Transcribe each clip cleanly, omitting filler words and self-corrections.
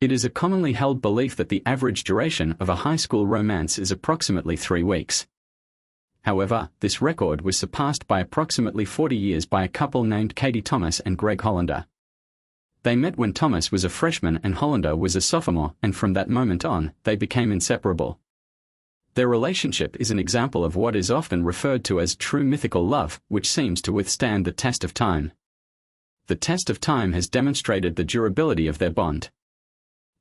It is a commonly held belief that the average duration of a high school romance is approximately 3 weeks. However, this record was surpassed by approximately 40 years by a couple named Katie Thomas and Greg Hollander. They met when Thomas was a freshman and Hollander was a sophomore, and from that moment on, they became inseparable. Their relationship is an example of what is often referred to as true mythical love, which seems to withstand the test of time. The test of time has demonstrated the durability of their bond.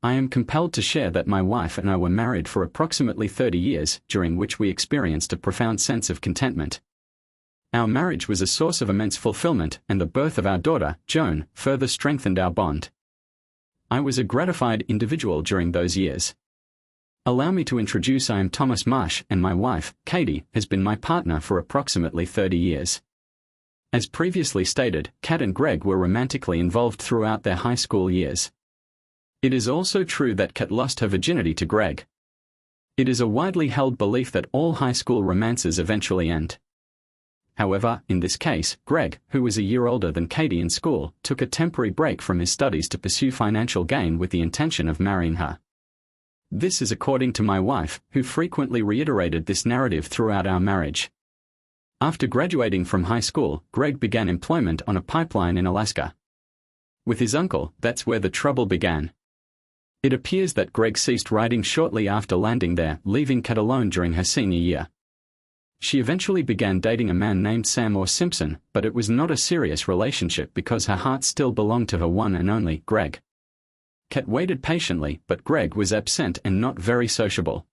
I am compelled to share that my wife and I were married for approximately 30 years, during which we experienced a profound sense of contentment. Our marriage was a source of immense fulfillment, and the birth of our daughter, Joan, further strengthened our bond. I was a gratified individual during those years. Allow me to introduce I am Thomas Marsh, and my wife, Katie, has been my partner for approximately 30 years. As previously stated, Kat and Greg were romantically involved throughout their high school years. It is also true that Kat lost her virginity to Greg. It is a widely held belief that all high school romances eventually end. However, in this case, Greg, who was a year older than Katie in school, took a temporary break from his studies to pursue financial gain with the intention of marrying her. This is according to my wife, who frequently reiterated this narrative throughout our marriage. After graduating from high school, Greg began employment on a pipeline in Alaska. With his uncle, that's where the trouble began. It appears that Greg ceased writing shortly after landing there, leaving Kat alone during her senior year. She eventually began dating a man named Sam or Simpson, but it was not a serious relationship because her heart still belonged to her one and only, Greg. Kat waited patiently, but Greg was absent and not very sociable.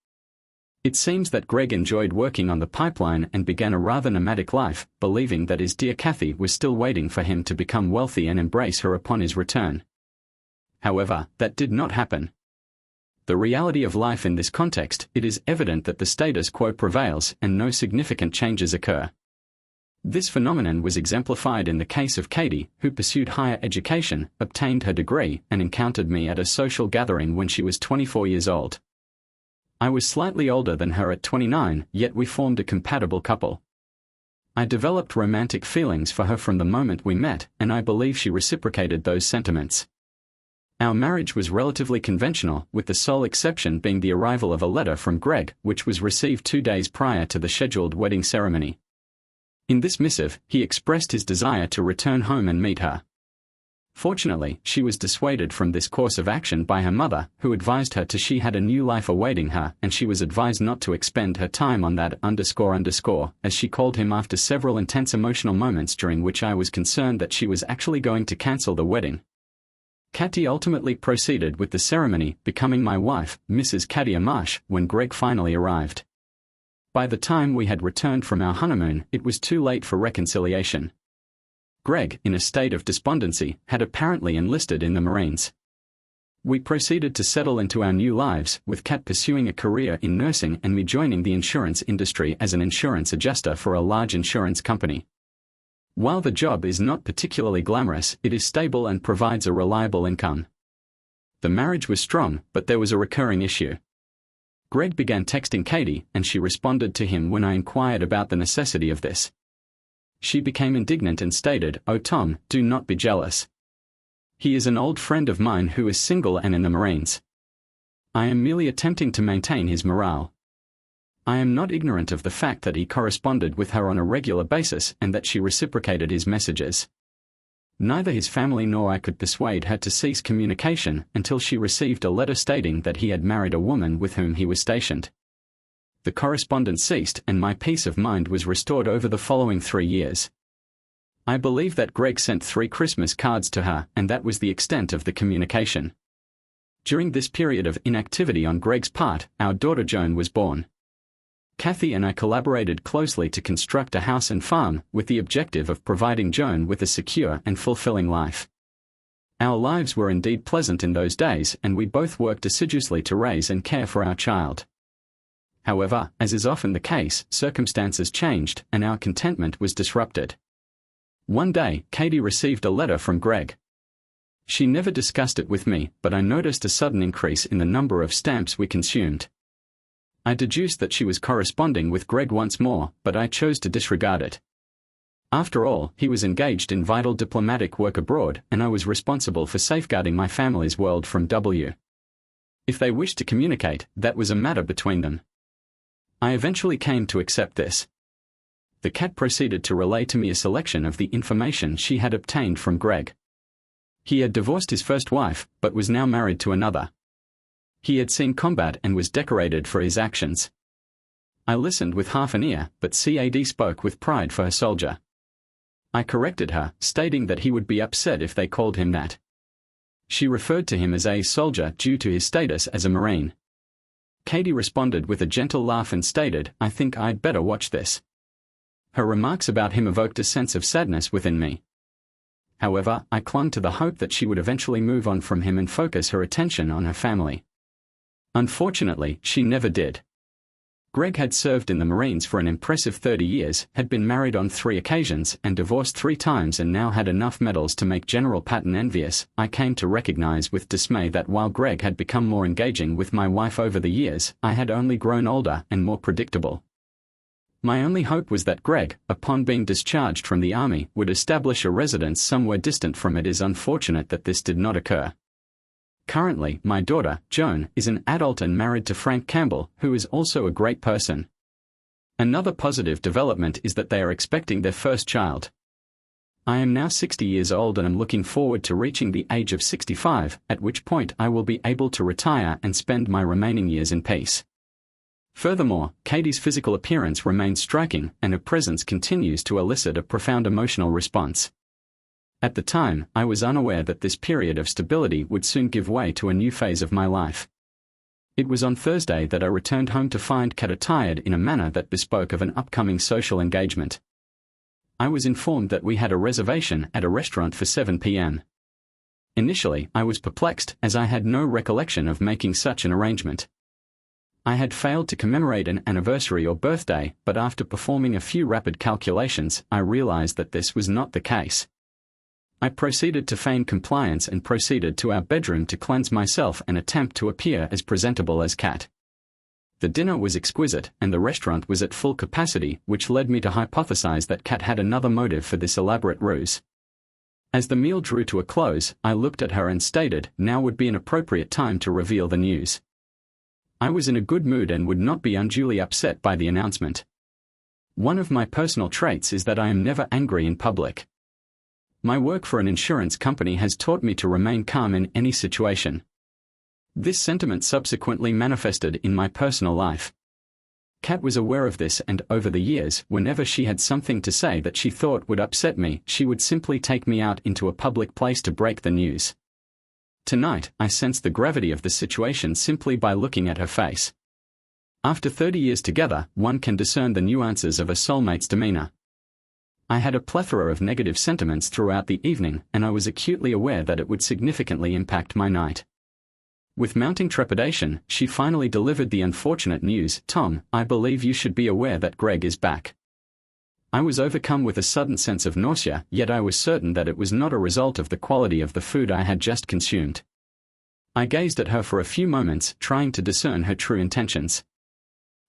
It seems that Greg enjoyed working on the pipeline and began a rather nomadic life, believing that his dear Kathy was still waiting for him to become wealthy and embrace her upon his return. However, that did not happen. The reality of life in this context, it is evident that the status quo prevails and no significant changes occur. This phenomenon was exemplified in the case of Katie, who pursued higher education, obtained her degree, and encountered me at a social gathering when she was 24 years old. I was slightly older than her at 29, yet we formed a compatible couple. I developed romantic feelings for her from the moment we met, and I believe she reciprocated those sentiments. Our marriage was relatively conventional, with the sole exception being the arrival of a letter from Greg, which was received 2 days prior to the scheduled wedding ceremony. In this missive, he expressed his desire to return home and meet her. Fortunately, she was dissuaded from this course of action by her mother, who advised her she had a new life awaiting her, and she was advised not to expend her time on that __, as she called him after several intense emotional moments during which I was concerned that she was actually going to cancel the wedding. Katie ultimately proceeded with the ceremony, becoming my wife, Mrs. Katia Marsh, when Greg finally arrived. By the time we had returned from our honeymoon, it was too late for reconciliation. Greg, in a state of despondency, had apparently enlisted in the Marines. We proceeded to settle into our new lives, with Kat pursuing a career in nursing and me joining the insurance industry as an insurance adjuster for a large insurance company. While the job is not particularly glamorous, it is stable and provides a reliable income. The marriage was strong, but there was a recurring issue. Greg began texting Katie, and she responded to him when I inquired about the necessity of this. She became indignant and stated, "Oh Tom, do not be jealous. He is an old friend of mine who is single and in the Marines. I am merely attempting to maintain his morale. I am not ignorant of the fact that he corresponded with her on a regular basis and that she reciprocated his messages. Neither his family nor I could persuade her to cease communication until she received a letter stating that he had married a woman with whom he was stationed. The correspondence ceased and my peace of mind was restored over the following 3 years. I believe that Greg sent 3 Christmas cards to her, and that was the extent of the communication. During this period of inactivity on Greg's part, our daughter Joan was born. Kathy and I collaborated closely to construct a house and farm, with the objective of providing Joan with a secure and fulfilling life. Our lives were indeed pleasant in those days, and we both worked assiduously to raise and care for our child. However, as is often the case, circumstances changed, and our contentment was disrupted. One day, Katie received a letter from Greg. She never discussed it with me, but I noticed a sudden increase in the number of stamps we consumed. I deduced that she was corresponding with Greg once more, but I chose to disregard it. After all, he was engaged in vital diplomatic work abroad, and I was responsible for safeguarding my family's world from If they wished to communicate, that was a matter between them. I eventually came to accept this. The cat proceeded to relay to me a selection of the information she had obtained from Greg. He had divorced his first wife, but was now married to another. He had seen combat and was decorated for his actions. I listened with half an ear, but CAD spoke with pride for her soldier. I corrected her, stating that he would be upset if they called him that. She referred to him as a soldier due to his status as a Marine. Katie responded with a gentle laugh and stated, "I think I'd better watch this." Her remarks about him evoked a sense of sadness within me. However, I clung to the hope that she would eventually move on from him and focus her attention on her family. Unfortunately, she never did. Greg had served in the Marines for an impressive 30 years, had been married on 3 occasions and divorced 3 times, and now had enough medals to make General Patton envious. I came to recognize with dismay that while Greg had become more engaging with my wife over the years, I had only grown older and more predictable. My only hope was that Greg, upon being discharged from the Army, would establish a residence somewhere distant from it. It is unfortunate that this did not occur. Currently, my daughter, Joan, is an adult and married to Frank Campbell, who is also a great person. Another positive development is that they are expecting their first child. I am now 60 years old and am looking forward to reaching the age of 65, at which point I will be able to retire and spend my remaining years in peace. Furthermore, Katie's physical appearance remains striking, and her presence continues to elicit a profound emotional response. At the time, I was unaware that this period of stability would soon give way to a new phase of my life. It was on Thursday that I returned home to find Kat attired in a manner that bespoke of an upcoming social engagement. I was informed that we had a reservation at a restaurant for 7 p.m. Initially, I was perplexed, as I had no recollection of making such an arrangement. I had failed to commemorate an anniversary or birthday, but after performing a few rapid calculations, I realized that this was not the case. I proceeded to feign compliance and proceeded to our bedroom to cleanse myself and attempt to appear as presentable as Kat. The dinner was exquisite, and the restaurant was at full capacity, which led me to hypothesize that Kat had another motive for this elaborate ruse. As the meal drew to a close, I looked at her and stated, "Now would be an appropriate time to reveal the news." I was in a good mood and would not be unduly upset by the announcement. One of my personal traits is that I am never angry in public. My work for an insurance company has taught me to remain calm in any situation. This sentiment subsequently manifested in my personal life. Kat was aware of this, and over the years, whenever she had something to say that she thought would upset me, she would simply take me out into a public place to break the news. Tonight, I sensed the gravity of the situation simply by looking at her face. After 30 years together, one can discern the nuances of a soulmate's demeanor. I had a plethora of negative sentiments throughout the evening, and I was acutely aware that it would significantly impact my night. With mounting trepidation, she finally delivered the unfortunate news, "Tom, I believe you should be aware that Greg is back." I was overcome with a sudden sense of nausea, yet I was certain that it was not a result of the quality of the food I had just consumed. I gazed at her for a few moments, trying to discern her true intentions.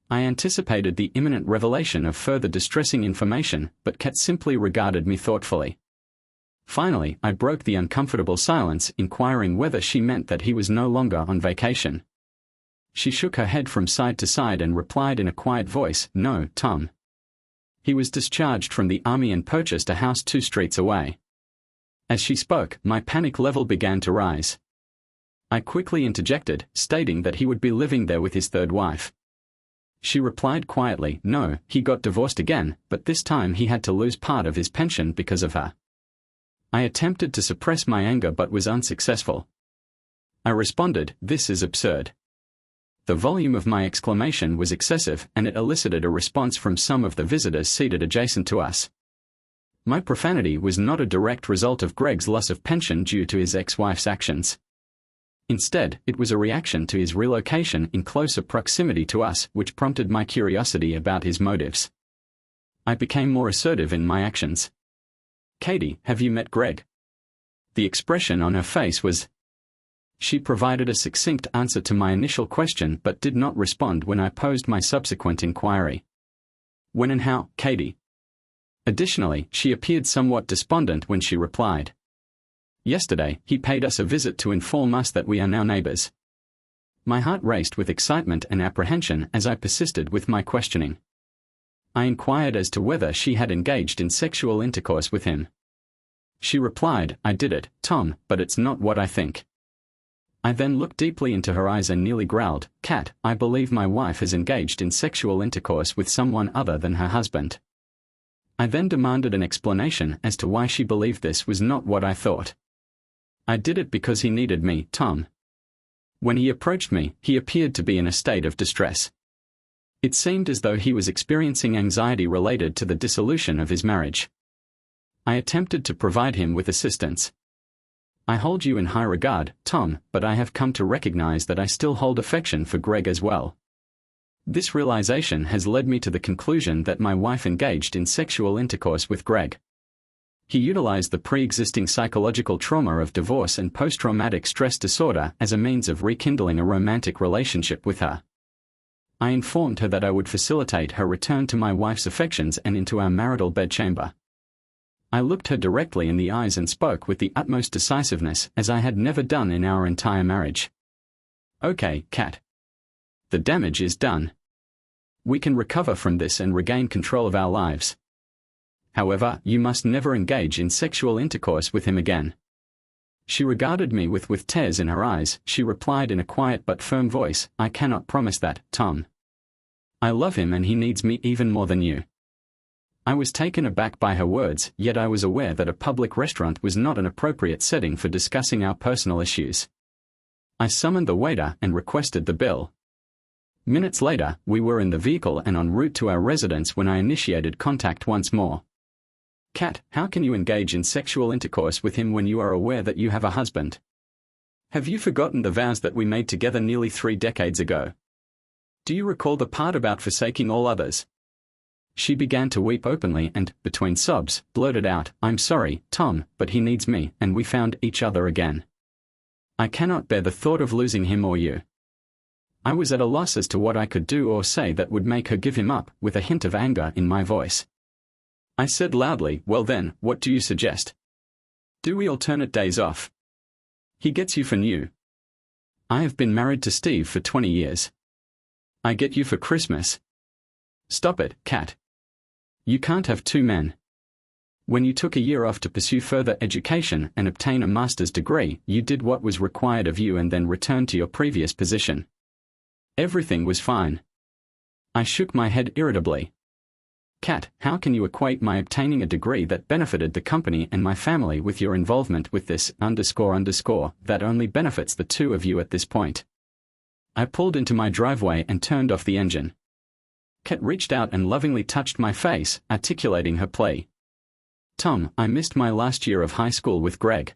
I anticipated the imminent revelation of further distressing information, but Kat simply regarded me thoughtfully. Finally, I broke the uncomfortable silence, inquiring whether she meant that he was no longer on vacation. She shook her head from side to side and replied in a quiet voice, "No, Tom. He was discharged from the Army and purchased a house 2 streets away." As she spoke, my panic level began to rise. I quickly interjected, stating that he would be living there with his 3rd wife. She replied quietly, "No, he got divorced again, but this time he had to lose part of his pension because of her." I attempted to suppress my anger but was unsuccessful. I responded, "This is absurd." The volume of my exclamation was excessive, and it elicited a response from some of the visitors seated adjacent to us. My profanity was not a direct result of Greg's loss of pension due to his ex-wife's actions. Instead, it was a reaction to his relocation in closer proximity to us, which prompted my curiosity about his motives. I became more assertive in my actions. "Katie, have you met Greg?" The expression on her face was. She provided a succinct answer to my initial question but did not respond when I posed my subsequent inquiry. "When and how, Katie?" Additionally, she appeared somewhat despondent when she replied, "Yesterday, he paid us a visit to inform us that we are now neighbors." My heart raced with excitement and apprehension as I persisted with my questioning. I inquired as to whether she had engaged in sexual intercourse with him. She replied, "I did it, Tom, but it's not what I think." I then looked deeply into her eyes and nearly growled, "Kat, I believe my wife has engaged in sexual intercourse with someone other than her husband." I then demanded an explanation as to why she believed this was not what I thought. "I did it because he needed me, Tom. When he approached me, he appeared to be in a state of distress. It seemed as though he was experiencing anxiety related to the dissolution of his marriage. I attempted to provide him with assistance. I hold you in high regard, Tom, but I have come to recognize that I still hold affection for Greg as well. This realization has led me to the conclusion that my wife engaged in sexual intercourse with Greg. He utilized the pre-existing psychological trauma of divorce and post-traumatic stress disorder as a means of rekindling a romantic relationship with her. I informed her that I would facilitate her return to my wife's affections and into our marital bedchamber. I looked her directly in the eyes and spoke with the utmost decisiveness as I had never done in our entire marriage. "Okay, Kat. The damage is done. We can recover from this and regain control of our lives. However, you must never engage in sexual intercourse with him again." She regarded me with tears in her eyes. She replied in a quiet but firm voice, "I cannot promise that, Tom. I love him and he needs me even more than you." I was taken aback by her words, yet I was aware that a public restaurant was not an appropriate setting for discussing our personal issues. I summoned the waiter and requested the bill. Minutes later, we were in the vehicle and en route to our residence when I initiated contact once more. "Kat, how can you engage in sexual intercourse with him when you are aware that you have a husband? Have you forgotten the vows that we made together nearly 3 decades ago? Do you recall the part about forsaking all others?" She began to weep openly and, between sobs, blurted out, "I'm sorry, Tom, but he needs me, and we found each other again. I cannot bear the thought of losing him or you." I was at a loss as to what I could do or say that would make her give him up, with a hint of anger in my voice. I said loudly, "Well then, what do you suggest? Do we alternate days off? He gets you for new. I have been married to Steve for 20 years. I get you for Christmas. Stop it, Kat. You can't have 2 men. When you took a year off to pursue further education and obtain a master's degree, you did what was required of you and then returned to your previous position. Everything was fine." I shook my head irritably. "Kat, how can you equate my obtaining a degree that benefited the company and my family with your involvement with this that only benefits the 2 of you at this point?" I pulled into my driveway and turned off the engine. Kat reached out and lovingly touched my face, articulating her plea. "Tom, I missed my last year of high school with Greg.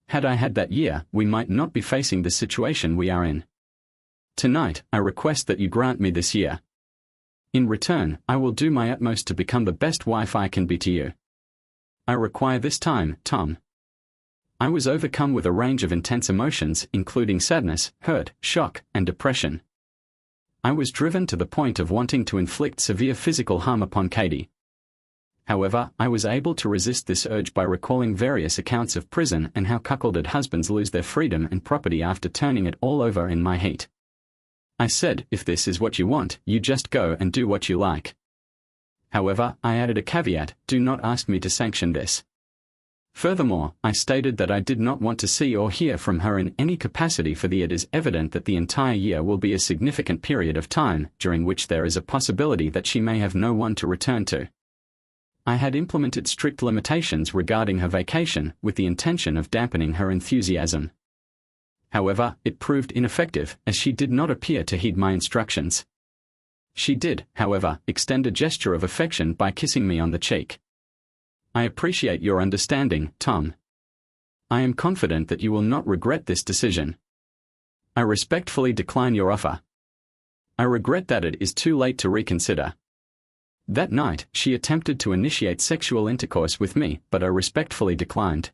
Had I had that year, we might not be facing the situation we are in. Tonight, I request that you grant me this year. In return, I will do my utmost to become the best wife I can be to you. I require this time, Tom." I was overcome with a range of intense emotions, including sadness, hurt, shock, and depression. I was driven to the point of wanting to inflict severe physical harm upon Katie. However, I was able to resist this urge by recalling various accounts of prison and how cuckolded husbands lose their freedom and property after turning it all over in my heat. I said, "If this is what you want, you just go and do what you like." However, I added a caveat, "Do not ask me to sanction this." Furthermore, I stated that I did not want to see or hear from her in any capacity for it is evident that the entire year will be a significant period of time, during which there is a possibility that she may have no one to return to. I had implemented strict limitations regarding her vacation, with the intention of dampening her enthusiasm. However, it proved ineffective, as she did not appear to heed my instructions. She did, however, extend a gesture of affection by kissing me on the cheek. "I appreciate your understanding, Tom. I am confident that you will not regret this decision. I respectfully decline your offer. I regret that it is too late to reconsider." That night, she attempted to initiate sexual intercourse with me, but I respectfully declined.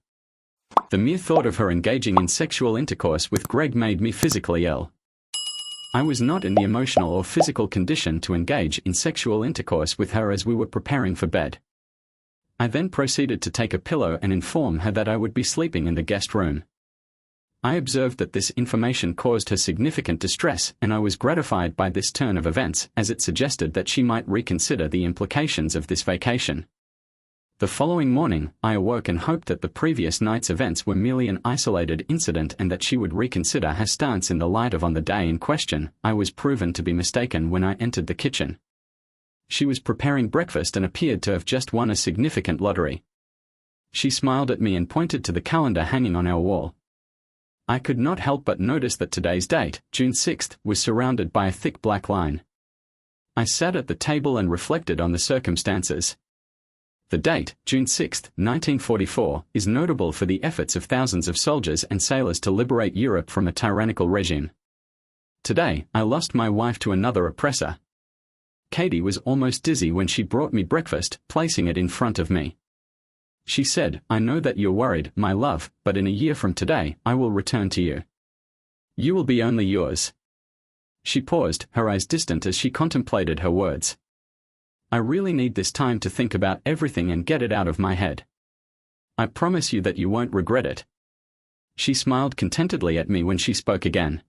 The mere thought of her engaging in sexual intercourse with Greg made me physically ill. I was not in the emotional or physical condition to engage in sexual intercourse with her as we were preparing for bed. I then proceeded to take a pillow and inform her that I would be sleeping in the guest room. I observed that this information caused her significant distress, and I was gratified by this turn of events, as it suggested that she might reconsider the implications of this vacation. The following morning, I awoke and hoped that the previous night's events were merely an isolated incident and that she would reconsider her stance in the light of on the day in question. I was proven to be mistaken when I entered the kitchen. She was preparing breakfast and appeared to have just won a significant lottery. She smiled at me and pointed to the calendar hanging on our wall. I could not help but notice that today's date, June 6th, was surrounded by a thick black line. I sat at the table and reflected on the circumstances. The date, June 6, 1944, is notable for the efforts of thousands of soldiers and sailors to liberate Europe from a tyrannical regime. Today, I lost my wife to another oppressor. Katie was almost dizzy when she brought me breakfast, placing it in front of me. She said, "I know that you're worried, my love, but in a year from today, I will return to you. You will be only yours." She paused, her eyes distant as she contemplated her words. "I really need this time to think about everything and get it out of my head. I promise you that you won't regret it." She smiled contentedly at me when she spoke again.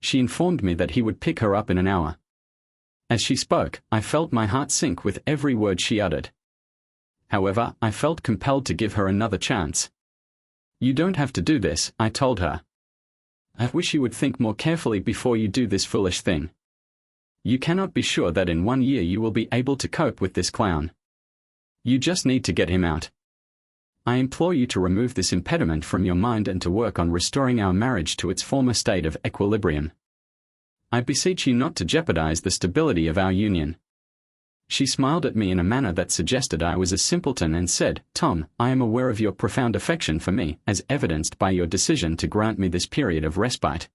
She informed me that he would pick her up in an hour. As she spoke, I felt my heart sink with every word she uttered. However, I felt compelled to give her another chance. "You don't have to do this," I told her. "I wish you would think more carefully before you do this foolish thing. You cannot be sure that in 1 year you will be able to cope with this clown. You just need to get him out. I implore you to remove this impediment from your mind and to work on restoring our marriage to its former state of equilibrium. I beseech you not to jeopardize the stability of our union." She smiled at me in a manner that suggested I was a simpleton and said, "Tom, I am aware of your profound affection for me, as evidenced by your decision to grant me this period of respite.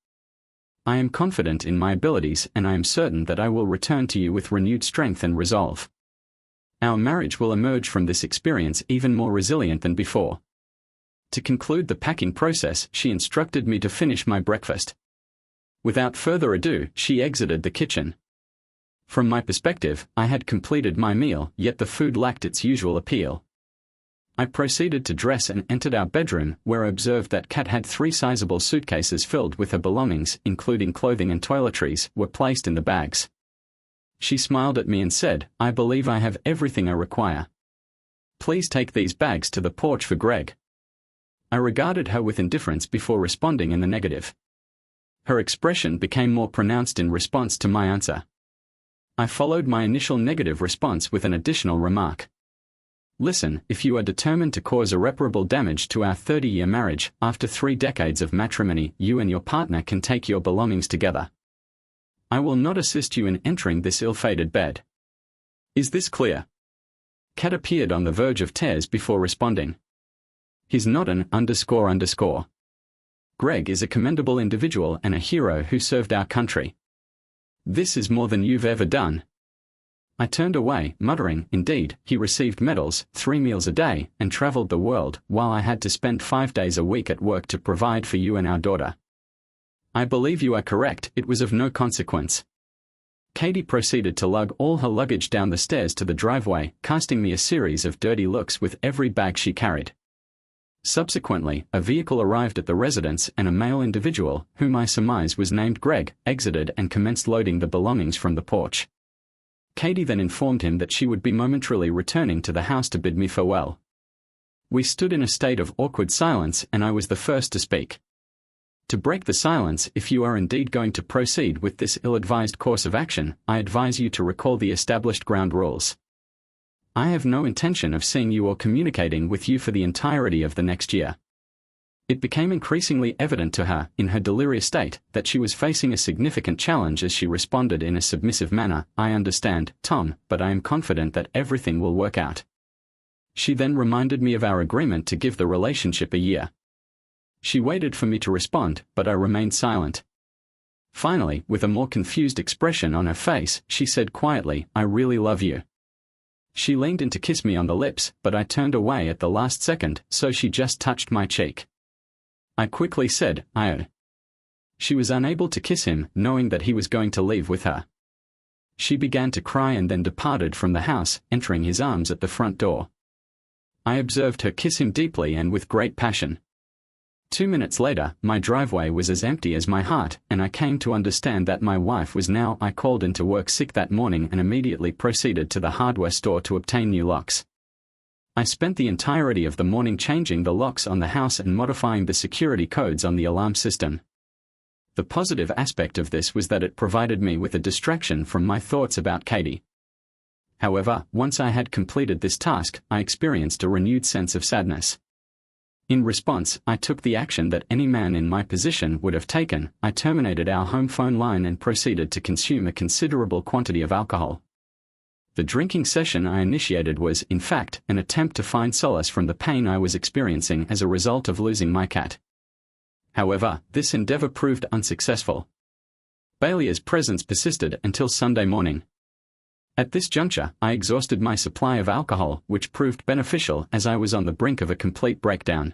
I am confident in my abilities and I am certain that I will return to you with renewed strength and resolve. Our marriage will emerge from this experience even more resilient than before." To conclude the packing process, she instructed me to finish my breakfast. Without further ado, she exited the kitchen. From my perspective, I had completed my meal, yet the food lacked its usual appeal. I proceeded to dress and entered our bedroom, where I observed that Kat had 3 sizable suitcases filled with her belongings, including clothing and toiletries, were placed in the bags. She smiled at me and said, "I believe I have everything I require. Please take these bags to the porch for Greg." I regarded her with indifference before responding in the negative. Her expression became more pronounced in response to my answer. I followed my initial negative response with an additional remark. "Listen, if you are determined to cause irreparable damage to our 30-year marriage, after 3 decades of matrimony, you and your partner can take your belongings together. I will not assist you in entering this ill-fated bed. Is this clear?" Kat appeared on the verge of tears before responding. "He's not an __. Greg is a commendable individual and a hero who served our country. This is more than you've ever done." I turned away, muttering, "Indeed, he received medals, 3 meals a day, and traveled the world, while I had to spend 5 days a week at work to provide for you and our daughter." "I believe you are correct, it was of no consequence." Katie proceeded to lug all her luggage down the stairs to the driveway, casting me a series of dirty looks with every bag she carried. Subsequently, a vehicle arrived at the residence and a male individual, whom I surmise was named Greg, exited and commenced loading the belongings from the porch. Katie then informed him that she would be momentarily returning to the house to bid me farewell. We stood in a state of awkward silence and I was the first to speak. To break the silence, if you are indeed going to proceed with this ill-advised course of action, I advise you to recall the established ground rules. I have no intention of seeing you or communicating with you for the entirety of the next year. It became increasingly evident to her, in her delirious state, that she was facing a significant challenge as she responded in a submissive manner, "I understand, Tom, but I am confident that everything will work out." She then reminded me of our agreement to give the relationship a year. She waited for me to respond, but I remained silent. Finally, with a more confused expression on her face, she said quietly, "I really love you." She leaned in to kiss me on the lips, but I turned away at the last second, so she just touched my cheek. I quickly said, "I." She was unable to kiss him, knowing that he was going to leave with her. She began to cry and then departed from the house, entering his arms at the front door. I observed her kiss him deeply and with great passion. 2 minutes later, my driveway was as empty as my heart, and I came to understand that my wife was now. I called into work sick that morning and immediately proceeded to the hardware store to obtain new locks. I spent the entirety of the morning changing the locks on the house and modifying the security codes on the alarm system. The positive aspect of this was that it provided me with a distraction from my thoughts about Katie. However, once I had completed this task, I experienced a renewed sense of sadness. In response, I took the action that any man in my position would have taken. I terminated our home phone line and proceeded to consume a considerable quantity of alcohol. The drinking session I initiated was, in fact, an attempt to find solace from the pain I was experiencing as a result of losing my cat. However, this endeavor proved unsuccessful. Balia's presence persisted until Sunday morning. At this juncture, I exhausted my supply of alcohol, which proved beneficial as I was on the brink of a complete breakdown.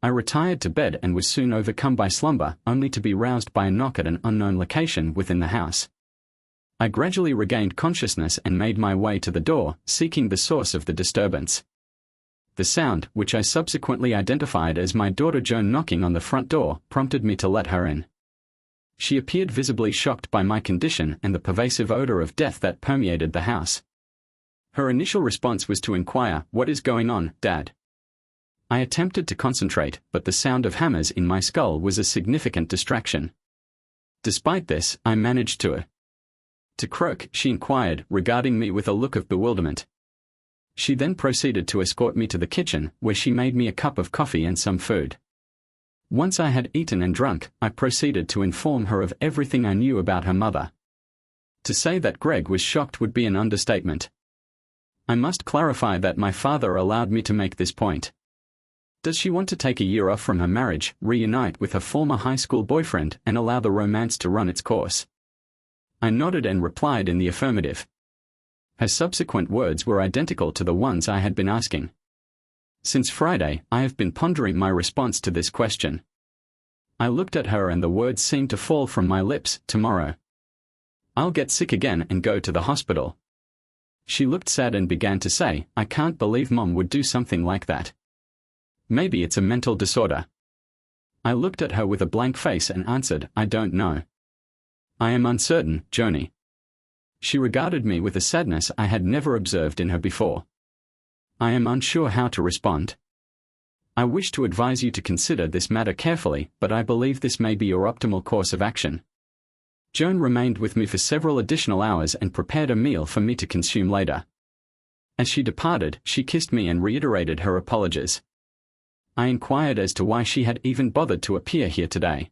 I retired to bed and was soon overcome by slumber, only to be roused by a knock at an unknown location within the house. I gradually regained consciousness and made my way to the door, seeking the source of the disturbance. The sound, which I subsequently identified as my daughter Joan knocking on the front door, prompted me to let her in. She appeared visibly shocked by my condition and the pervasive odor of death that permeated the house. Her initial response was to inquire, "What is going on, Dad?" I attempted to concentrate, but the sound of hammers in my skull was a significant distraction. Despite this, I managed to croak, she inquired, regarding me with a look of bewilderment. She then proceeded to escort me to the kitchen, where she made me a cup of coffee and some food. Once I had eaten and drunk, I proceeded to inform her of everything I knew about her mother. To say that Greg was shocked would be an understatement. I must clarify that my father allowed me to make this point. Does she want to take a year off from her marriage, reunite with her former high school boyfriend, and allow the romance to run its course? I nodded and replied in the affirmative. Her subsequent words were identical to the ones I had been asking. Since Friday, I have been pondering my response to this question. I looked at her and the words seemed to fall from my lips. Tomorrow, I'll get sick again and go to the hospital. She looked sad and began to say, "I can't believe Mom would do something like that. Maybe it's a mental disorder." I looked at her with a blank face and answered, "I don't know. I am uncertain, Joni." She regarded me with a sadness I had never observed in her before. "I am unsure how to respond. I wish to advise you to consider this matter carefully, but I believe this may be your optimal course of action." Joan remained with me for several additional hours and prepared a meal for me to consume later. As she departed, she kissed me and reiterated her apologies. I inquired as to why she had even bothered to appear here today.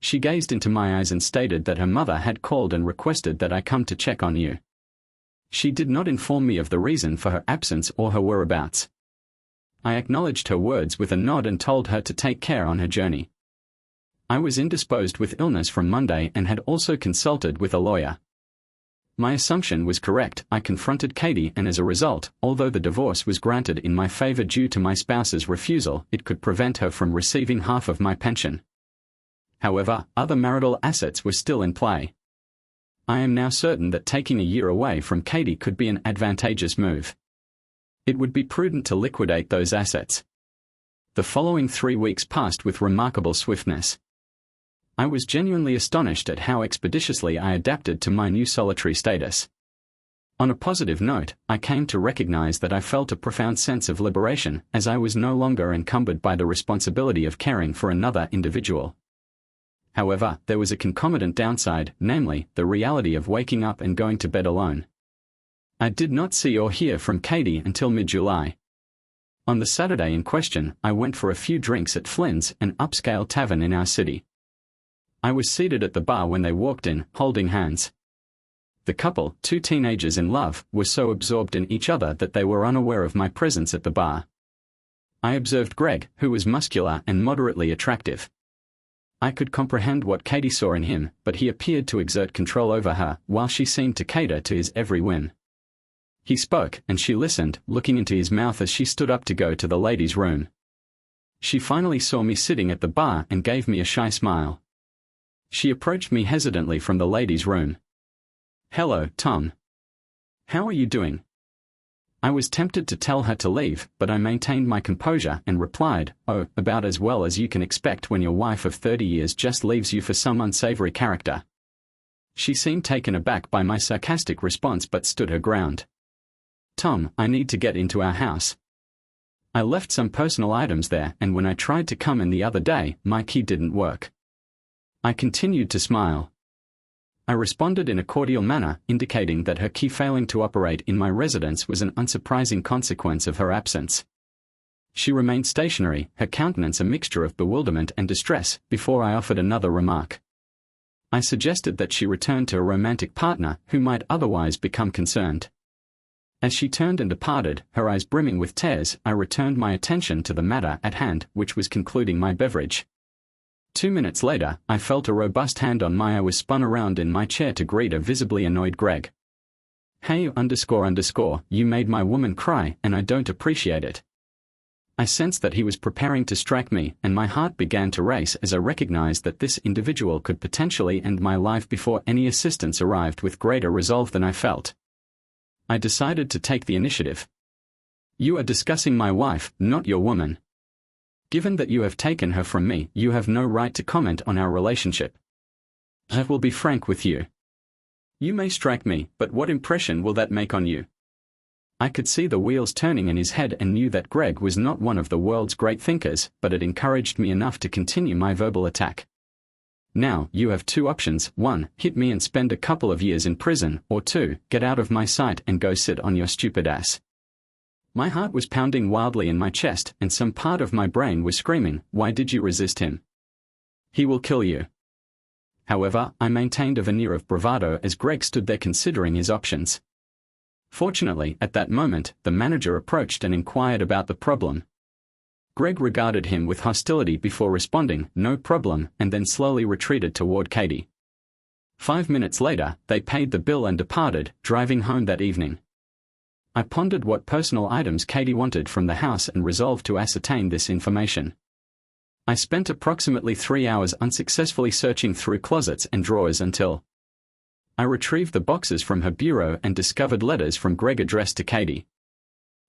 She gazed into my eyes and stated that her mother had called and requested that I come to check on you. She did not inform me of the reason for her absence or her whereabouts. I acknowledged her words with a nod and told her to take care on her journey. I was indisposed with illness from Monday and had also consulted with a lawyer. My assumption was correct. I confronted Katie, and as a result, although the divorce was granted in my favor due to my spouse's refusal, it could prevent her from receiving half of my pension. However, other marital assets were still in play. I am now certain that taking a year away from Katie could be an advantageous move. It would be prudent to liquidate those assets. The following 3 weeks passed with remarkable swiftness. I was genuinely astonished at how expeditiously I adapted to my new solitary status. On a positive note, I came to recognize that I felt a profound sense of liberation, as I was no longer encumbered by the responsibility of caring for another individual. However, there was a concomitant downside, namely, the reality of waking up and going to bed alone. I did not see or hear from Katie until mid-July. On the Saturday in question, I went for a few drinks at Flynn's, an upscale tavern in our city. I was seated at the bar when they walked in, holding hands. The couple, 2 teenagers in love, were so absorbed in each other that they were unaware of my presence at the bar. I observed Greg, who was muscular and moderately attractive. I could comprehend what Katie saw in him, but he appeared to exert control over her, while she seemed to cater to his every whim. He spoke, and she listened, looking into his mouth as she stood up to go to the ladies' room. She finally saw me sitting at the bar and gave me a shy smile. She approached me hesitantly from the ladies' room. "Hello, Tom. How are you doing?" I was tempted to tell her to leave, but I maintained my composure and replied, "Oh, about as well as you can expect when your wife of 30 years just leaves you for some unsavory character." She seemed taken aback by my sarcastic response but stood her ground. "Tom, I need to get into our house. I left some personal items there, and when I tried to come in the other day, my key didn't work." I continued to smile. I responded in a cordial manner, indicating that her key failing to operate in my residence was an unsurprising consequence of her absence. She remained stationary, her countenance a mixture of bewilderment and distress, before I offered another remark. I suggested that she return to a romantic partner who might otherwise become concerned. As she turned and departed, her eyes brimming with tears, I returned my attention to the matter at hand, which was concluding my beverage. 2 minutes later, I felt a robust hand on my arm. I was spun around in my chair to greet a visibly annoyed Greg. "Hey, you made my woman cry, and I don't appreciate it." I sensed that he was preparing to strike me, and my heart began to race as I recognized that this individual could potentially end my life before any assistance arrived. With greater resolve than I felt, I decided to take the initiative. "You are discussing my wife, not your woman. Given that you have taken her from me, you have no right to comment on our relationship. I will be frank with you. You may strike me, but what impression will that make on you?" I could see the wheels turning in his head and knew that Greg was not one of the world's great thinkers, but it encouraged me enough to continue my verbal attack. "Now, you have two options: 1, hit me and spend a couple of years in prison, or 2, get out of my sight and go sit on your stupid ass." My heart was pounding wildly in my chest, and some part of my brain was screaming, "Why did you resist him? He will kill you." However, I maintained a veneer of bravado as Greg stood there considering his options. Fortunately, at that moment, the manager approached and inquired about the problem. Greg regarded him with hostility before responding, "No problem," and then slowly retreated toward Katie. 5 minutes later, they paid the bill and departed, driving home that evening. I pondered what personal items Katie wanted from the house and resolved to ascertain this information. I spent approximately 3 hours unsuccessfully searching through closets and drawers until I retrieved the boxes from her bureau and discovered letters from Greg addressed to Katie.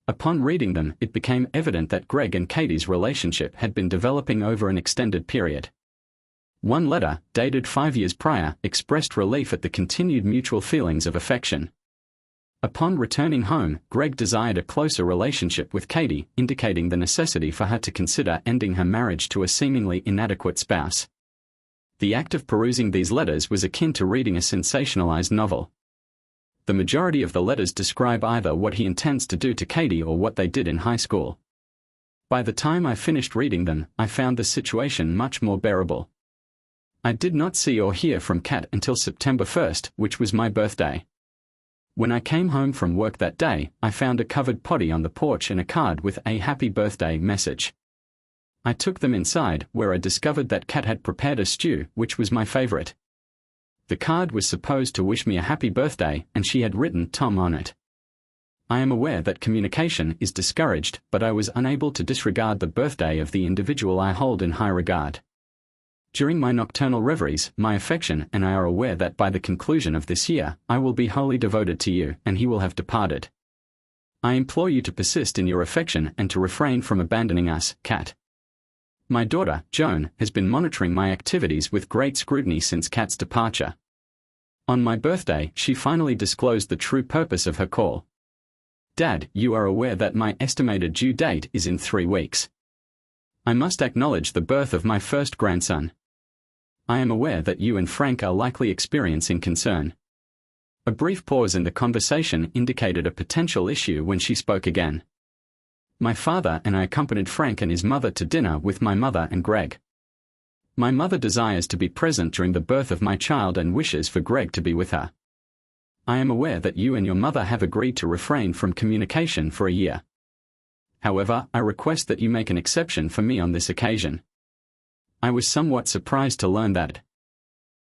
Upon reading them, it became evident that Greg and Katie's relationship had been developing over an extended period. One letter, dated 5 years prior, expressed relief at the continued mutual feelings of affection. Upon returning home, Greg desired a closer relationship with Katie, indicating the necessity for her to consider ending her marriage to a seemingly inadequate spouse. The act of perusing these letters was akin to reading a sensationalized novel. The majority of the letters describe either what he intends to do to Katie or what they did in high school. By the time I finished reading them, I found the situation much more bearable. I did not see or hear from Kat until September 1st, which was my birthday. When I came home from work that day, I found a covered potty on the porch and a card with a happy birthday message. I took them inside, where I discovered that Kat had prepared a stew, which was my favorite. The card was supposed to wish me a happy birthday, and she had written Tom on it. I am aware that communication is discouraged, but I was unable to disregard the birthday of the individual I hold in high regard. During my nocturnal reveries, my affection and I are aware that by the conclusion of this year, I will be wholly devoted to you, and he will have departed. I implore you to persist in your affection and to refrain from abandoning us, Kat. My daughter, Joan, has been monitoring my activities with great scrutiny since Kat's departure. On my birthday, she finally disclosed the true purpose of her call. Dad, you are aware that my estimated due date is in 3 weeks. I must acknowledge the birth of my first grandson. I am aware that you and Frank are likely experiencing concern. A brief pause in the conversation indicated a potential issue when she spoke again. My father and I accompanied Frank and his mother to dinner with my mother and Greg. My mother desires to be present during the birth of my child and wishes for Greg to be with her. I am aware that you and your mother have agreed to refrain from communication for a year. However, I request that you make an exception for me on this occasion. I was somewhat surprised to learn that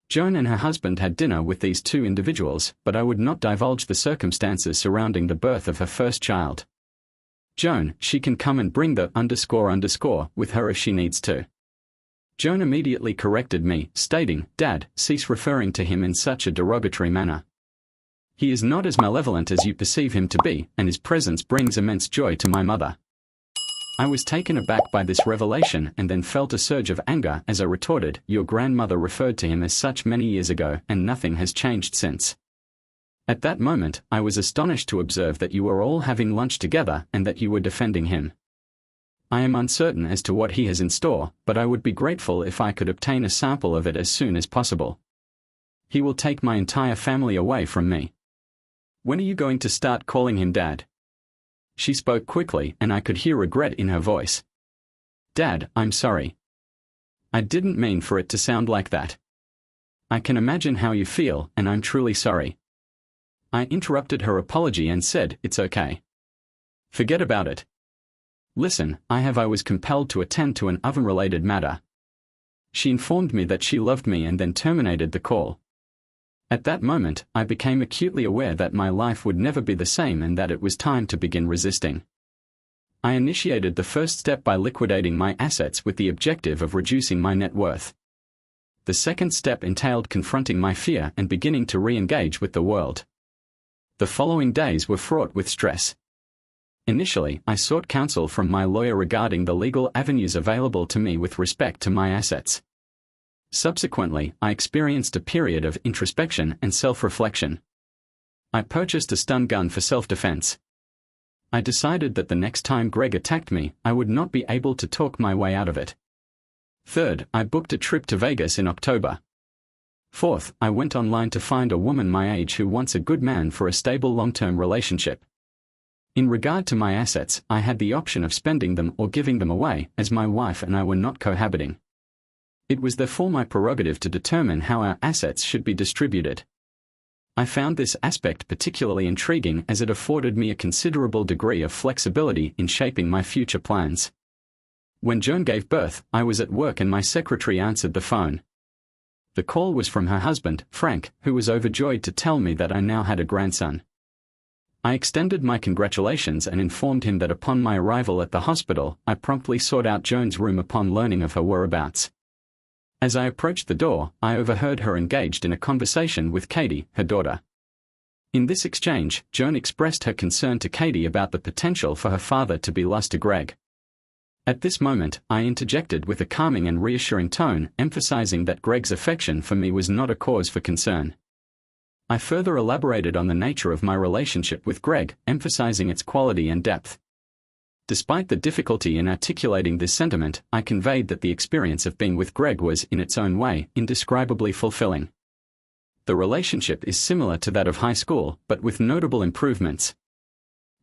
Joan and her husband had dinner with these 2 individuals, but I would not divulge the circumstances surrounding the birth of her first child. Joan, she can come and bring the __ with her if she needs to. Joan immediately corrected me, stating, Dad, cease referring to him in such a derogatory manner. He is not as malevolent as you perceive him to be, and his presence brings immense joy to my mother." I was taken aback by this revelation and then felt a surge of anger as I retorted, "Your grandmother referred to him as such many years ago, and nothing has changed since." At that moment, I was astonished to observe that you were all having lunch together and that you were defending him. I am uncertain as to what he has in store, but I would be grateful if I could obtain a sample of it as soon as possible. He will take my entire family away from me. When are you going to start calling him Dad? She spoke quickly and I could hear regret in her voice. Dad, I'm sorry. I didn't mean for it to sound like that. I can imagine how you feel, and I'm truly sorry. I interrupted her apology and said, "It's okay. Forget about it. Listen, I was compelled to attend to an oven-related matter." She informed me that she loved me and then terminated the call. At that moment, I became acutely aware that my life would never be the same and that it was time to begin resisting. I initiated the first step by liquidating my assets with the objective of reducing my net worth. The second step entailed confronting my fear and beginning to re-engage with the world. The following days were fraught with stress. Initially, I sought counsel from my lawyer regarding the legal avenues available to me with respect to my assets. Subsequently, I experienced a period of introspection and self-reflection. I purchased a stun gun for self-defense. I decided that the next time Greg attacked me, I would not be able to talk my way out of it. Third, I booked a trip to Vegas in October. Fourth, I went online to find a woman my age who wants a good man for a stable long-term relationship. In regard to my assets, I had the option of spending them or giving them away, as my wife and I were not cohabiting. It was therefore my prerogative to determine how our assets should be distributed. I found this aspect particularly intriguing as it afforded me a considerable degree of flexibility in shaping my future plans. When Joan gave birth, I was at work and my secretary answered the phone. The call was from her husband, Frank, who was overjoyed to tell me that I now had a grandson. I extended my congratulations and informed him that upon my arrival at the hospital, I promptly sought out Joan's room upon learning of her whereabouts. As I approached the door, I overheard her engaged in a conversation with Katie, her daughter. In this exchange, Joan expressed her concern to Katie about the potential for her father to be lost to Greg. At this moment, I interjected with a calming and reassuring tone, emphasizing that Greg's affection for me was not a cause for concern. I further elaborated on the nature of my relationship with Greg, emphasizing its quality and depth. Despite the difficulty in articulating this sentiment, I conveyed that the experience of being with Greg was, in its own way, indescribably fulfilling. The relationship is similar to that of high school, but with notable improvements.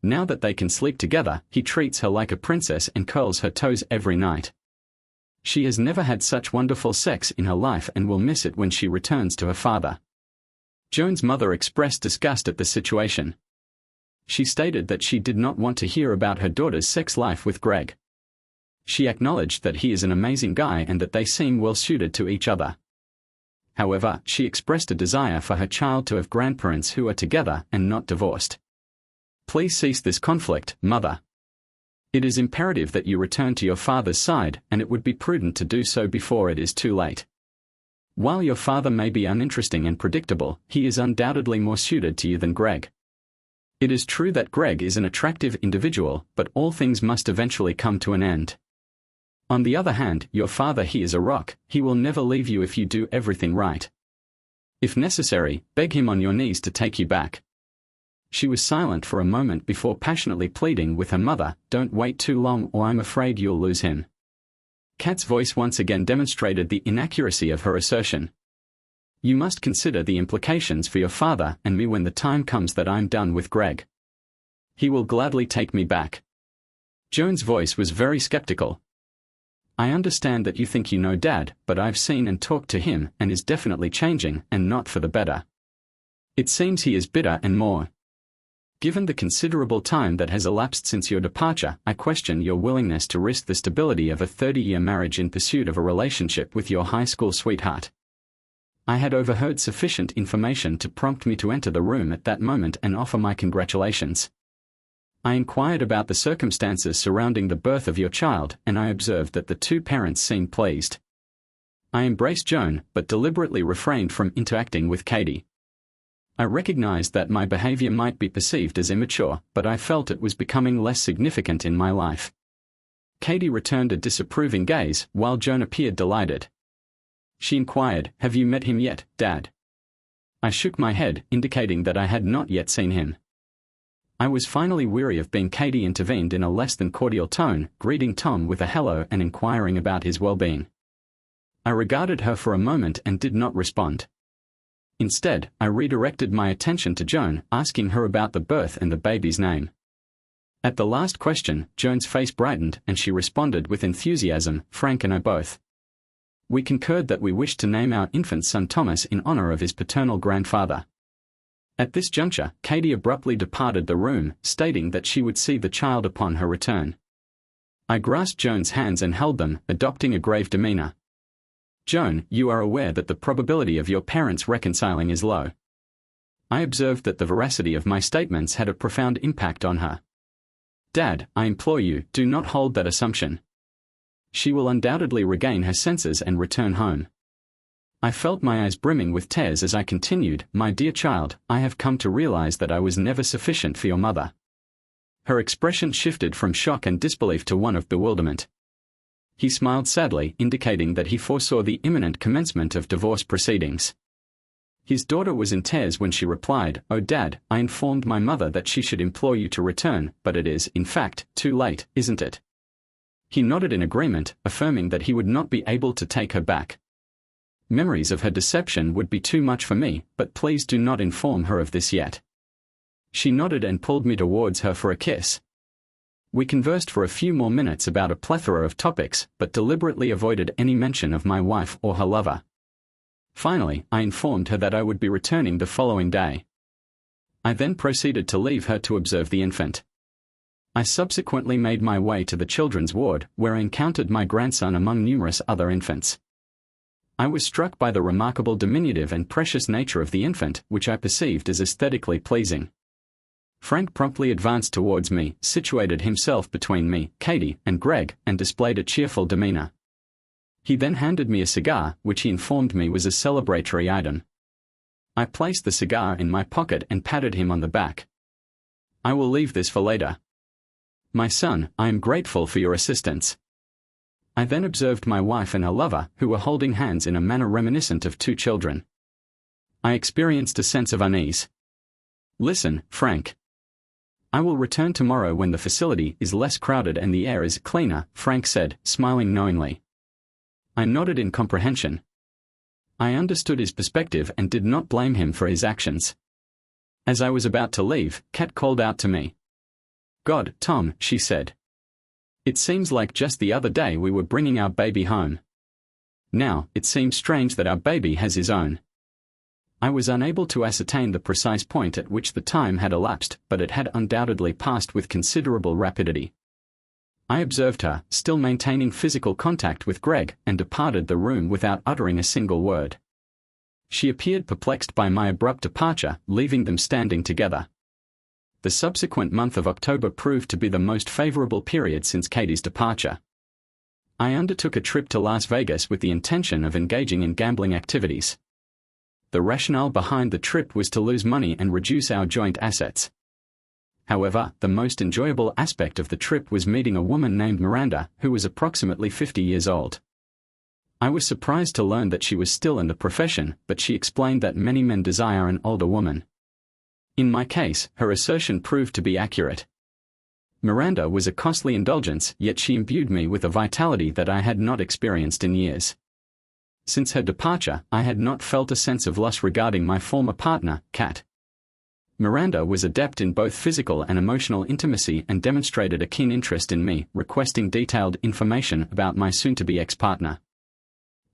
Now that they can sleep together, he treats her like a princess and curls her toes every night. She has never had such wonderful sex in her life and will miss it when she returns to her father. Joan's mother expressed disgust at the situation. She stated that she did not want to hear about her daughter's sex life with Greg. She acknowledged that he is an amazing guy and that they seem well suited to each other. However, she expressed a desire for her child to have grandparents who are together and not divorced. "Please cease this conflict, mother. It is imperative that you return to your father's side, and it would be prudent to do so before it is too late. While your father may be uninteresting and predictable, he is undoubtedly more suited to you than Greg. It is true that Greg is an attractive individual, but all things must eventually come to an end. On the other hand, your father, he is a rock, he will never leave you if you do everything right. If necessary, beg him on your knees to take you back." She was silent for a moment before passionately pleading with her mother, "Don't wait too long or I'm afraid you'll lose him." Kat's voice once again demonstrated the inaccuracy of her assertion. "You must consider the implications for your father and me when the time comes that I'm done with Greg. He will gladly take me back." Joan's voice was very skeptical. "I understand that you think you know Dad, but I've seen and talked to him and is definitely changing, and not for the better. It seems he is bitter and more. Given the considerable time that has elapsed since your departure, I question your willingness to risk the stability of a 30-year marriage in pursuit of a relationship with your high school sweetheart." I had overheard sufficient information to prompt me to enter the room at that moment and offer my congratulations. I inquired about the circumstances surrounding the birth of your child, and I observed that the two parents seemed pleased. I embraced Joan, but deliberately refrained from interacting with Katie. I recognized that my behavior might be perceived as immature, but I felt it was becoming less significant in my life. Katie returned a disapproving gaze, while Joan appeared delighted. She inquired, "Have you met him yet, Dad?" I shook my head, indicating that I had not yet seen him. I was finally weary of being. Katie intervened in a less than cordial tone, greeting Tom with a hello and inquiring about his well-being. I regarded her for a moment and did not respond. Instead, I redirected my attention to Joan, asking her about the birth and the baby's name. At the last question, Joan's face brightened and she responded with enthusiasm, "Frank and I both. We concurred that we wished to name our infant son Thomas in honor of his paternal grandfather." At this juncture, Katie abruptly departed the room, stating that she would see the child upon her return. I grasped Joan's hands and held them, adopting a grave demeanor. "Joan, you are aware that the probability of your parents reconciling is low." I observed that the veracity of my statements had a profound impact on her. "Dad, I implore you, do not hold that assumption. She will undoubtedly regain her senses and return home." I felt my eyes brimming with tears as I continued, "My dear child, I have come to realize that I was never sufficient for your mother." Her expression shifted from shock and disbelief to one of bewilderment. He smiled sadly, indicating that he foresaw the imminent commencement of divorce proceedings. His daughter was in tears when she replied, "Oh Dad, I informed my mother that she should implore you to return, but it is, in fact, too late, isn't it?" He nodded in agreement, affirming that he would not be able to take her back. Memories of her deception would be too much for me, but please do not inform her of this yet. She nodded and pulled me towards her for a kiss. We conversed for a few more minutes about a plethora of topics, but deliberately avoided any mention of my wife or her lover. Finally, I informed her that I would be returning the following day. I then proceeded to leave her to observe the infant. I subsequently made my way to the children's ward, where I encountered my grandson among numerous other infants. I was struck by the remarkable diminutive and precious nature of the infant, which I perceived as aesthetically pleasing. Frank promptly advanced towards me, situated himself between me, Katie, and Greg, and displayed a cheerful demeanor. He then handed me a cigar, which he informed me was a celebratory item. I placed the cigar in my pocket and patted him on the back. "I will leave this for later. My son, I am grateful for your assistance." I then observed my wife and her lover, who were holding hands in a manner reminiscent of two children. I experienced a sense of unease. "Listen, Frank. I will return tomorrow when the facility is less crowded and the air is cleaner," Frank said, smiling knowingly. I nodded in comprehension. I understood his perspective and did not blame him for his actions. As I was about to leave, Kat called out to me. "God, Tom," she said. "It seems like just the other day we were bringing our baby home. Now, it seems strange that our baby has his own." I was unable to ascertain the precise point at which the time had elapsed, but it had undoubtedly passed with considerable rapidity. I observed her, still maintaining physical contact with Greg, and departed the room without uttering a single word. She appeared perplexed by my abrupt departure, leaving them standing together. The subsequent month of October proved to be the most favorable period since Katie's departure. I undertook a trip to Las Vegas with the intention of engaging in gambling activities. The rationale behind the trip was to lose money and reduce our joint assets. However, the most enjoyable aspect of the trip was meeting a woman named Miranda, who was approximately 50 years old. I was surprised to learn that she was still in the profession, but she explained that many men desire an older woman. In my case, her assertion proved to be accurate. Miranda was a costly indulgence, yet she imbued me with a vitality that I had not experienced in years. Since her departure, I had not felt a sense of lust regarding my former partner, Kat. Miranda was adept in both physical and emotional intimacy and demonstrated a keen interest in me, requesting detailed information about my soon-to-be ex-partner.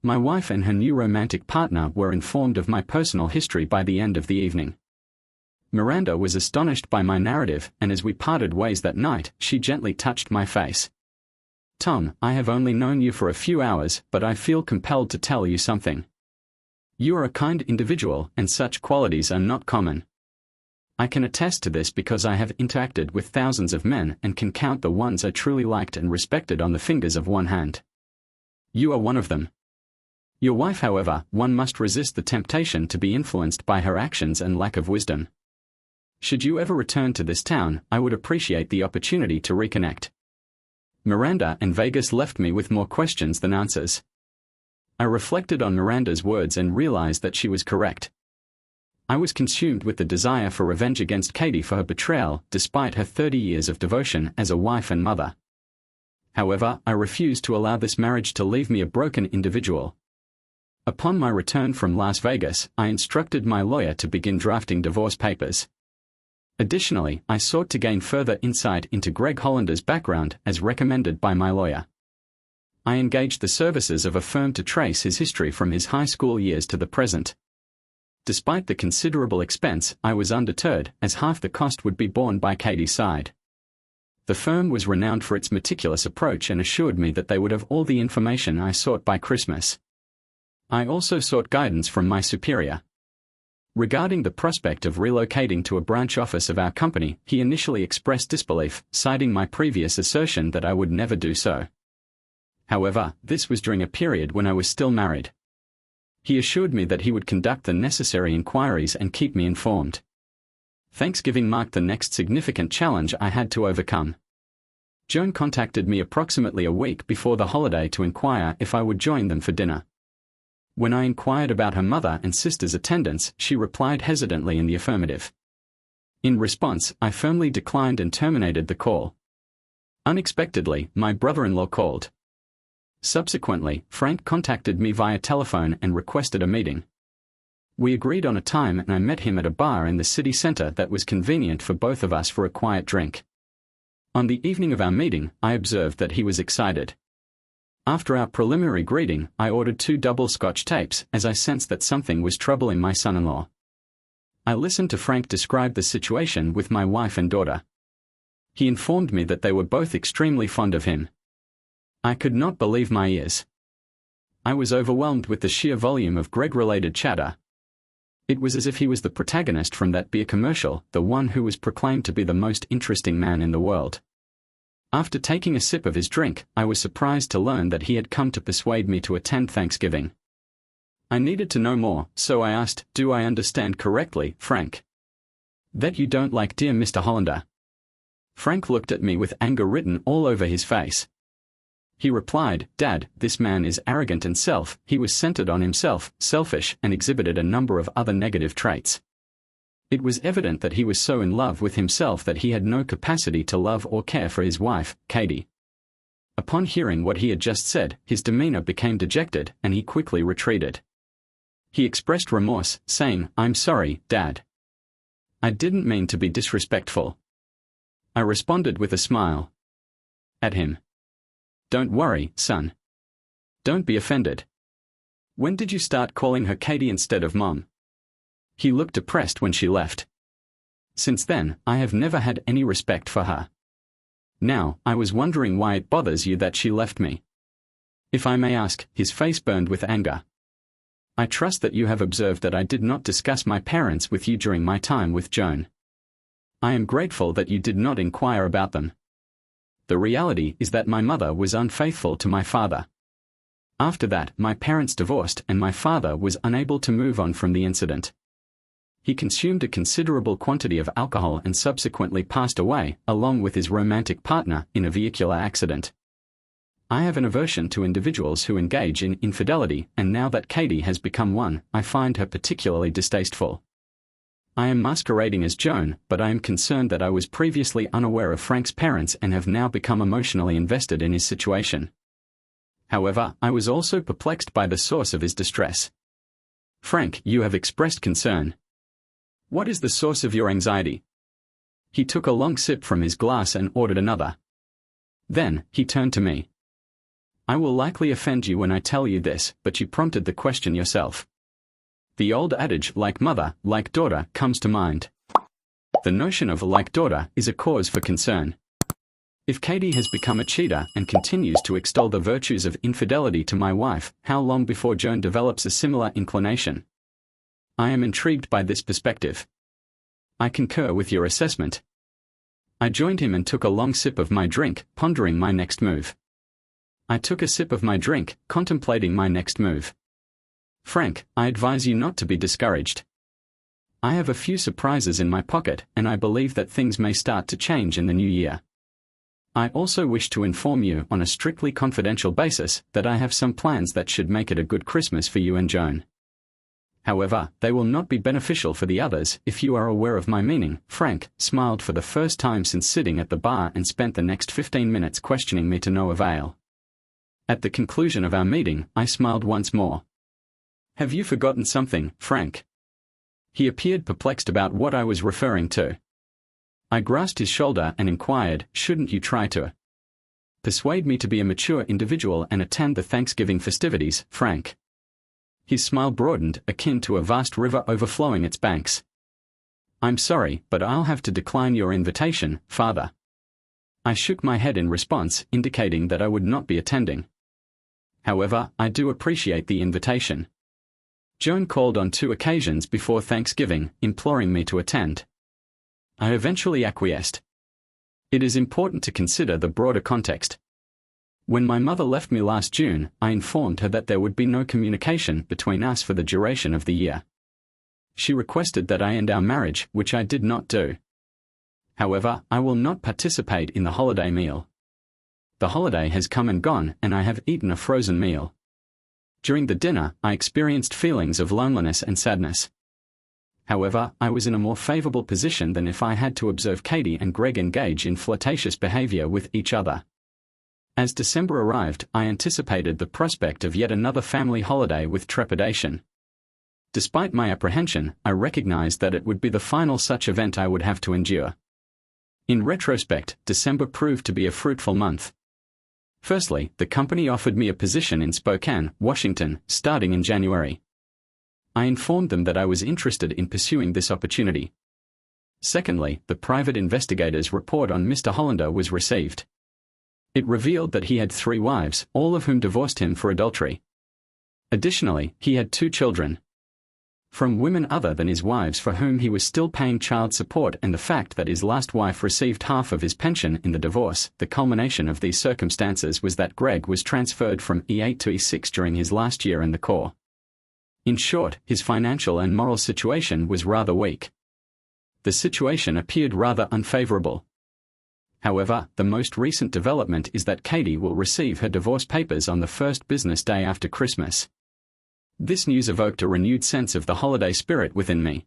My wife and her new romantic partner were informed of my personal history by the end of the evening. Miranda was astonished by my narrative, and as we parted ways that night, she gently touched my face. "Tom, I have only known you for a few hours, but I feel compelled to tell you something. You are a kind individual, and such qualities are not common. I can attest to this because I have interacted with thousands of men and can count the ones I truly liked and respected on the fingers of one hand. You are one of them. Your wife, however, one must resist the temptation to be influenced by her actions and lack of wisdom. Should you ever return to this town, I would appreciate the opportunity to reconnect. Miranda and Vegas left me with more questions than answers. I reflected on Miranda's words and realized that she was correct. I was consumed with the desire for revenge against Katie for her betrayal, despite her 30 years of devotion as a wife and mother. However, I refused to allow this marriage to leave me a broken individual. Upon my return from Las Vegas, I instructed my lawyer to begin drafting divorce papers. Additionally, I sought to gain further insight into Greg Hollander's background as recommended by my lawyer. I engaged the services of a firm to trace his history from his high school years to the present. Despite the considerable expense, I was undeterred, as half the cost would be borne by Katie's side. The firm was renowned for its meticulous approach and assured me that they would have all the information I sought by Christmas. I also sought guidance from my superior. Regarding the prospect of relocating to a branch office of our company, he initially expressed disbelief, citing my previous assertion that I would never do so. However, this was during a period when I was still married. He assured me that he would conduct the necessary inquiries and keep me informed. Thanksgiving marked the next significant challenge I had to overcome. Joan contacted me approximately a week before the holiday to inquire if I would join them for dinner. When I inquired about her mother and sister's attendance, she replied hesitantly in the affirmative. In response, I firmly declined and terminated the call. Unexpectedly, my brother-in-law called. Subsequently, Frank contacted me via telephone and requested a meeting. We agreed on a time and I met him at a bar in the city center that was convenient for both of us for a quiet drink. On the evening of our meeting, I observed that he was excited. After our preliminary greeting, I ordered 2 double Scotch tapes as I sensed that something was troubling my son-in-law. I listened to Frank describe the situation with my wife and daughter. He informed me that they were both extremely fond of him. I could not believe my ears. I was overwhelmed with the sheer volume of Greg-related chatter. It was as if he was the protagonist from that beer commercial, the one who was proclaimed to be the most interesting man in the world. After taking a sip of his drink, I was surprised to learn that he had come to persuade me to attend Thanksgiving. I needed to know more, so I asked, "Do I understand correctly, Frank? That you don't like dear Mr. Hollander?" Frank looked at me with anger written all over his face. He replied, "Dad, this man is arrogant and he was centered on himself, selfish, and exhibited a number of other negative traits. It was evident that he was so in love with himself that he had no capacity to love or care for his wife, Katie." Upon hearing what he had just said, his demeanor became dejected and he quickly retreated. He expressed remorse, saying, "I'm sorry, Dad. I didn't mean to be disrespectful." I responded with a smile at him. "Don't worry, son. Don't be offended. When did you start calling her Katie instead of Mom?" He looked depressed when she left. "Since then, I have never had any respect for her. Now, I was wondering why it bothers you that she left me. If I may ask." His face burned with anger. "I trust that you have observed that I did not discuss my parents with you during my time with Joan. I am grateful that you did not inquire about them. The reality is that my mother was unfaithful to my father. After that, my parents divorced and my father was unable to move on from the incident. He consumed a considerable quantity of alcohol and subsequently passed away, along with his romantic partner, in a vehicular accident. I have an aversion to individuals who engage in infidelity, and now that Katie has become one, I find her particularly distasteful. I am masquerading as Joan, but I am concerned that I was previously unaware of Frank's parents and have now become emotionally invested in his situation. However, I was also perplexed by the source of his distress. Frank, you have expressed concern. What is the source of your anxiety?" He took a long sip from his glass and ordered another. Then, he turned to me. "I will likely offend you when I tell you this, but you prompted the question yourself. The old adage, like mother, like daughter, comes to mind. The notion of like daughter is a cause for concern. If Katie has become a cheater and continues to extol the virtues of infidelity to my wife, how long before Joan develops a similar inclination? I am intrigued by this perspective. I concur with your assessment." I joined him and took a long sip of my drink, pondering my next move. I took a sip of my drink, contemplating my next move. Frank, I advise you not to be discouraged. I have a few surprises in my pocket, and I believe that things may start to change in the new year. I also wish to inform you, on a strictly confidential basis, that I have some plans that should make it a good Christmas for you and Joan. However, they will not be beneficial for the others if you are aware of my meaning." Frank smiled for the first time since sitting at the bar and spent the next 15 minutes questioning me to no avail. At the conclusion of our meeting, I smiled once more. "Have you forgotten something, Frank?" He appeared perplexed about what I was referring to. I grasped his shoulder and inquired, "Shouldn't you try to persuade me to be a mature individual and attend the Thanksgiving festivities, Frank?" His smile broadened, akin to a vast river overflowing its banks. "I'm sorry, but I'll have to decline your invitation, Father." I shook my head in response, indicating that I would not be attending. "However, I do appreciate the invitation. Joan called on 2 occasions before Thanksgiving, imploring me to attend. I eventually acquiesced. It is important to consider the broader context. When my mother left me last June, I informed her that there would be no communication between us for the duration of the year. She requested that I end our marriage, which I did not do. However, I will not participate in the holiday meal. The holiday has come and gone, and I have eaten a frozen meal. During the dinner, I experienced feelings of loneliness and sadness. However, I was in a more favorable position than if I had to observe Katie and Greg engage in flirtatious behavior with each other. As December arrived, I anticipated the prospect of yet another family holiday with trepidation. Despite my apprehension, I recognized that it would be the final such event I would have to endure. In retrospect, December proved to be a fruitful month. Firstly, the company offered me a position in Spokane, Washington, starting in January. I informed them that I was interested in pursuing this opportunity. Secondly, the private investigator's report on Mr. Hollander was received. It revealed that he had 3 wives, all of whom divorced him for adultery. Additionally, he had 2 children from women other than his wives for whom he was still paying child support, and the fact that his last wife received half of his pension in the divorce. The culmination of these circumstances was that Greg was transferred from E8 to E6 during his last year in the Corps. In short, his financial and moral situation was rather weak. The situation appeared rather unfavorable. However, the most recent development is that Katie will receive her divorce papers on the first business day after Christmas. This news evoked a renewed sense of the holiday spirit within me.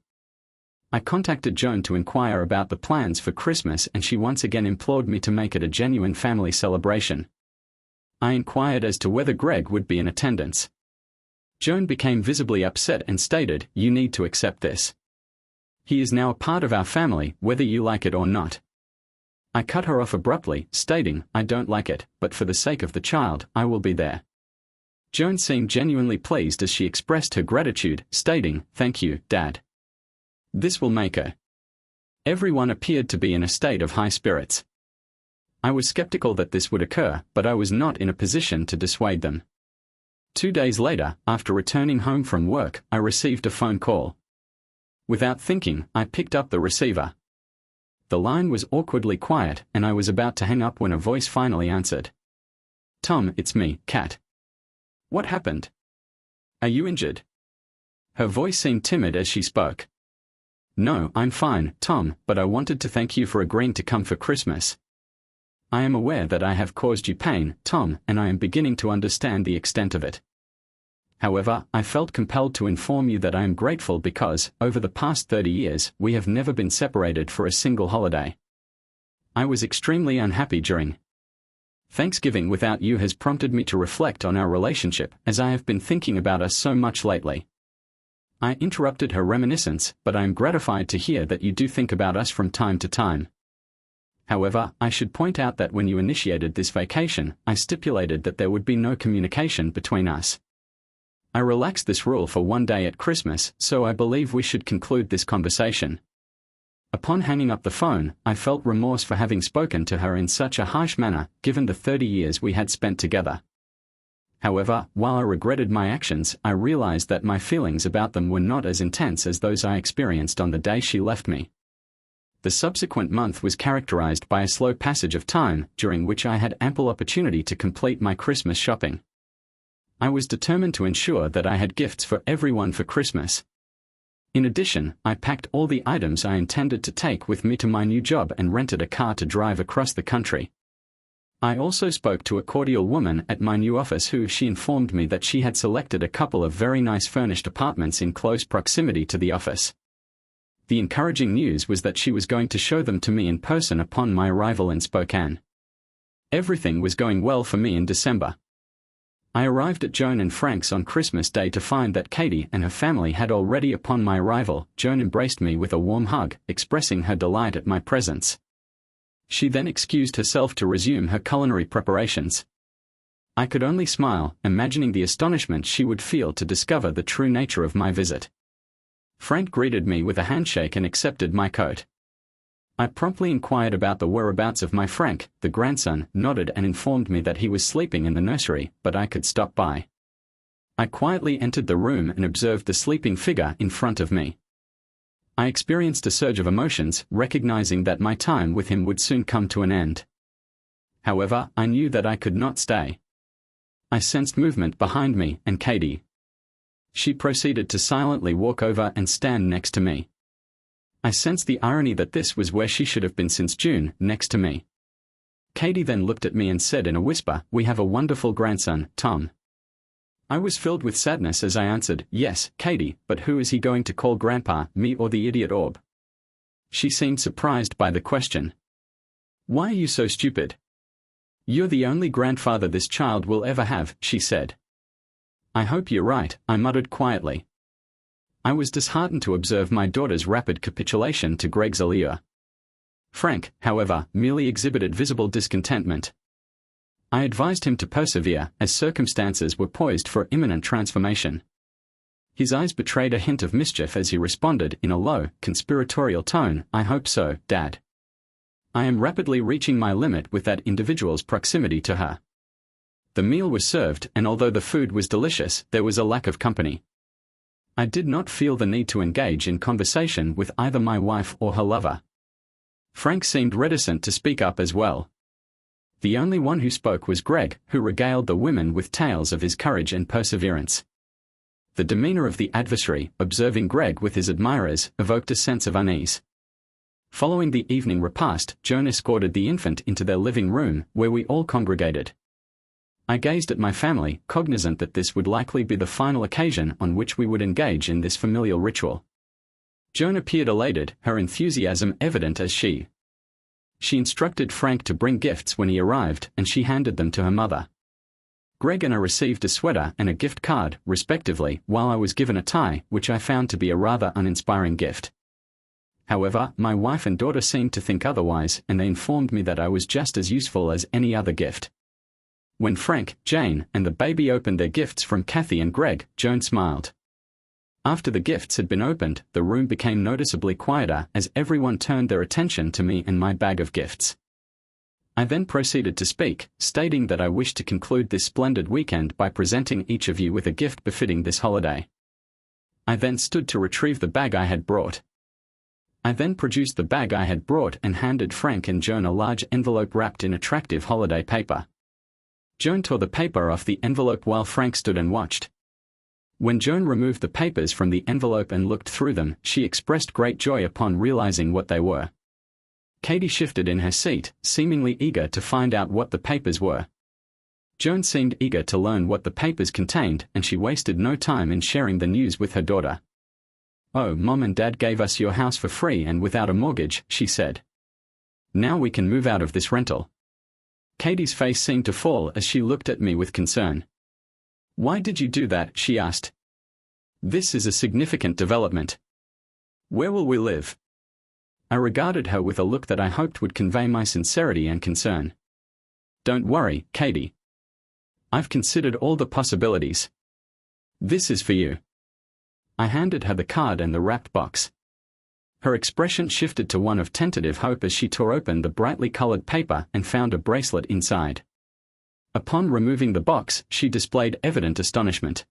I contacted Joan to inquire about the plans for Christmas, and she once again implored me to make it a genuine family celebration. I inquired as to whether Greg would be in attendance. Joan became visibly upset and stated, "You need to accept this. He is now a part of our family, whether you like it or not." I cut her off abruptly, stating, "I don't like it, but for the sake of the child, I will be there." Joan seemed genuinely pleased as she expressed her gratitude, stating, "Thank you, Dad. This will make her." Everyone appeared to be in a state of high spirits. I was skeptical that this would occur, but I was not in a position to dissuade them. 2 days later, after returning home from work, I received a phone call. Without thinking, I picked up the receiver. The line was awkwardly quiet, and I was about to hang up when a voice finally answered. "Tom, it's me, Kat. What happened? Are you injured?" Her voice seemed timid as she spoke. "No, I'm fine, Tom, but I wanted to thank you for agreeing to come for Christmas. I am aware that I have caused you pain, Tom, and I am beginning to understand the extent of it. However, I felt compelled to inform you that I am grateful because, over the past 30 years, we have never been separated for a single holiday. I was extremely unhappy during Thanksgiving without you has prompted me to reflect on our relationship, as I have been thinking about us so much lately." I interrupted her reminiscence, "But I am gratified to hear that you do think about us from time to time. However, I should point out that when you initiated this vacation, I stipulated that there would be no communication between us. I relaxed this rule for 1 day at Christmas, so I believe we should conclude this conversation." Upon hanging up the phone, I felt remorse for having spoken to her in such a harsh manner, given the 30 years we had spent together. However, while I regretted my actions, I realized that my feelings about them were not as intense as those I experienced on the day she left me. The subsequent month was characterized by a slow passage of time, during which I had ample opportunity to complete my Christmas shopping. I was determined to ensure that I had gifts for everyone for Christmas. In addition, I packed all the items I intended to take with me to my new job and rented a car to drive across the country. I also spoke to a cordial woman at my new office she informed me that she had selected a couple of very nice furnished apartments in close proximity to the office. The encouraging news was that she was going to show them to me in person upon my arrival in Spokane. Everything was going well for me in December. I arrived at Joan and Frank's on Christmas Day to find that Katie and her family had already. Upon my arrival, Joan embraced me with a warm hug, expressing her delight at my presence. She then excused herself to resume her culinary preparations. I could only smile, imagining the astonishment she would feel to discover the true nature of my visit. Frank greeted me with a handshake and accepted my coat. I promptly inquired about the whereabouts of my Frank. The grandson nodded and informed me that he was sleeping in the nursery, but I could stop by. I quietly entered the room and observed the sleeping figure in front of me. I experienced a surge of emotions, recognizing that my time with him would soon come to an end. However, I knew that I could not stay. I sensed movement behind me and Katie. She proceeded to silently walk over and stand next to me. I sensed the irony that this was where she should have been since June, next to me. Katie then looked at me and said in a whisper, "We have a wonderful grandson, Tom." I was filled with sadness as I answered, "Yes, Katie, but who is he going to call Grandpa, me or the idiot orb?" She seemed surprised by the question. "Why are you so stupid? You're the only grandfather this child will ever have," she said. "I hope you're right," I muttered quietly. I was disheartened to observe my daughter's rapid capitulation to Greg's allure. Frank, however, merely exhibited visible discontentment. I advised him to persevere, as circumstances were poised for imminent transformation. His eyes betrayed a hint of mischief as he responded in a low, conspiratorial tone, "I hope so, Dad. I am rapidly reaching my limit with that individual's proximity to her." The meal was served, and although the food was delicious, there was a lack of company. I did not feel the need to engage in conversation with either my wife or her lover. Frank seemed reticent to speak up as well. The only one who spoke was Greg, who regaled the women with tales of his courage and perseverance. The demeanor of the adversary, observing Greg with his admirers, evoked a sense of unease. Following the evening repast, Joan escorted the infant into their living room, where we all congregated. I gazed at my family, cognizant that this would likely be the final occasion on which we would engage in this familial ritual. Joan appeared elated, her enthusiasm evident as she instructed Frank to bring gifts when he arrived, and she handed them to her mother. Greg and I received a sweater and a gift card, respectively, while I was given a tie, which I found to be a rather uninspiring gift. However, my wife and daughter seemed to think otherwise, and they informed me that I was just as useful as any other gift. When Frank, Jane, and the baby opened their gifts from Kathy and Greg, Joan smiled. After the gifts had been opened, the room became noticeably quieter as everyone turned their attention to me and my bag of gifts. I then proceeded to speak, stating that I wished to conclude this splendid weekend by presenting each of you with a gift befitting this holiday. I then stood to retrieve the bag I had brought. I then produced the bag I had brought and handed Frank and Joan a large envelope wrapped in attractive holiday paper. Joan tore the paper off the envelope while Frank stood and watched. When Joan removed the papers from the envelope and looked through them, she expressed great joy upon realizing what they were. Katie shifted in her seat, seemingly eager to find out what the papers were. Joan seemed eager to learn what the papers contained, and she wasted no time in sharing the news with her daughter. "Oh, Mom and Dad gave us your house for free and without a mortgage," she said. "Now we can move out of this rental." Katie's face seemed to fall as she looked at me with concern. "Why did you do that?" she asked. "This is a significant development. Where will we live?" I regarded her with a look that I hoped would convey my sincerity and concern. "Don't worry, Katie. I've considered all the possibilities. This is for you." I handed her the card and the wrapped box. Her expression shifted to one of tentative hope as she tore open the brightly colored paper and found a bracelet inside. Upon removing the box, she displayed evident astonishment.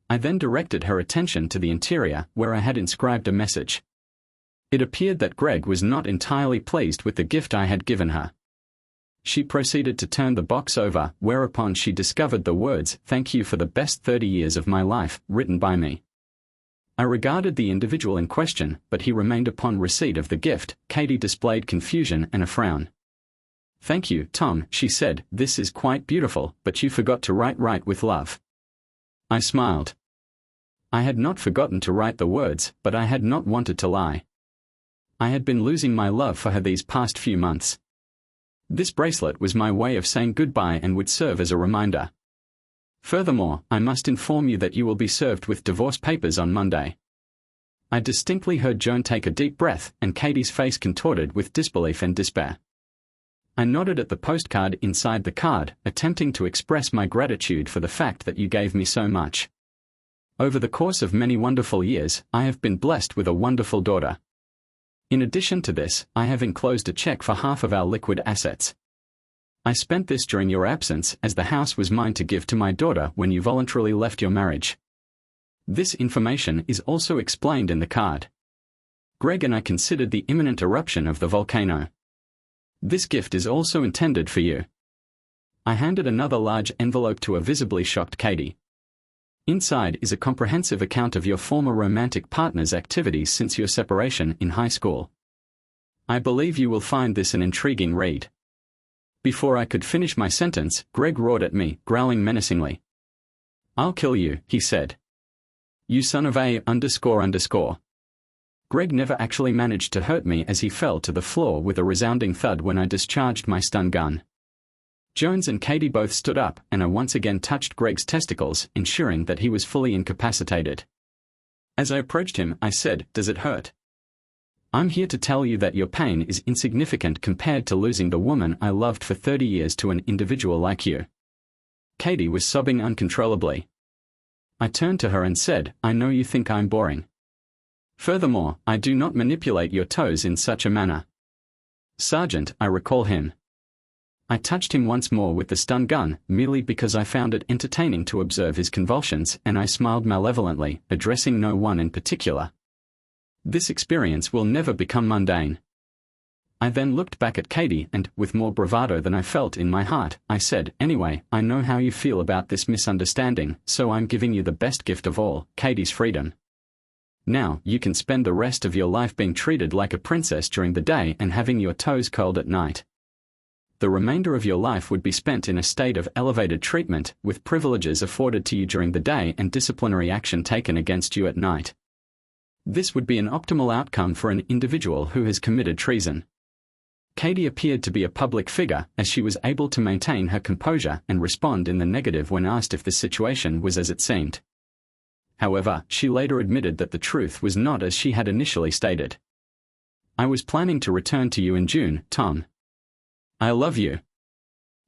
I then directed her attention to the interior, where I had inscribed a message. It appeared that Greg was not entirely pleased with the gift I had given her. She proceeded to turn the box over, whereupon she discovered the words, "Thank you for the best 30 years of my life," written by me. I regarded the individual in question, but he remained. Upon receipt of the gift, Katie displayed confusion and a frown. "Thank you, Tom," she said, "this is quite beautiful, but you forgot to write with love." I smiled. I had not forgotten to write the words, but I had not wanted to lie. I had been losing my love for her these past few months. This bracelet was my way of saying goodbye and would serve as a reminder. Furthermore, I must inform you that you will be served with divorce papers on Monday. I distinctly heard Joan take a deep breath, and Katie's face contorted with disbelief and despair. I nodded at the postcard inside the card, attempting to express my gratitude for the fact that you gave me so much. Over the course of many wonderful years, I have been blessed with a wonderful daughter. In addition to this, I have enclosed a check for half of our liquid assets. I spent this during your absence, as the house was mine to give to my daughter when you voluntarily left your marriage. This information is also explained in the card. Greg and I considered the imminent eruption of the volcano. This gift is also intended for you. I handed another large envelope to a visibly shocked Katie. Inside is a comprehensive account of your former romantic partner's activities since your separation in high school. I believe you will find this an intriguing read. Before I could finish my sentence, Greg roared at me, growling menacingly. "I'll kill you," he said. "You son of a __." Greg never actually managed to hurt me, as he fell to the floor with a resounding thud when I discharged my stun gun. Jones and Katie both stood up, and I once again touched Greg's testicles, ensuring that he was fully incapacitated. As I approached him, I said, "Does it hurt?" "I'm here to tell you that your pain is insignificant compared to losing the woman I loved for 30 years to an individual like you." Katie was sobbing uncontrollably. I turned to her and said, "I know you think I'm boring. Furthermore, I do not manipulate your toes in such a manner. Sergeant, I recall him." I touched him once more with the stun gun, merely because I found it entertaining to observe his convulsions, and I smiled malevolently, addressing no one in particular. This experience will never become mundane. I then looked back at Katie and, with more bravado than I felt in my heart, I said, "Anyway, I know how you feel about this misunderstanding, so I'm giving you the best gift of all, Katie's freedom. Now, you can spend the rest of your life being treated like a princess during the day and having your toes curled at night. The remainder of your life would be spent in a state of elevated treatment, with privileges afforded to you during the day and disciplinary action taken against you at night. This would be an optimal outcome for an individual who has committed treason." Katie appeared to be a public figure, as she was able to maintain her composure and respond in the negative when asked if the situation was as it seemed. However, she later admitted that the truth was not as she had initially stated. "I was planning to return to you in June, Tom. I love you."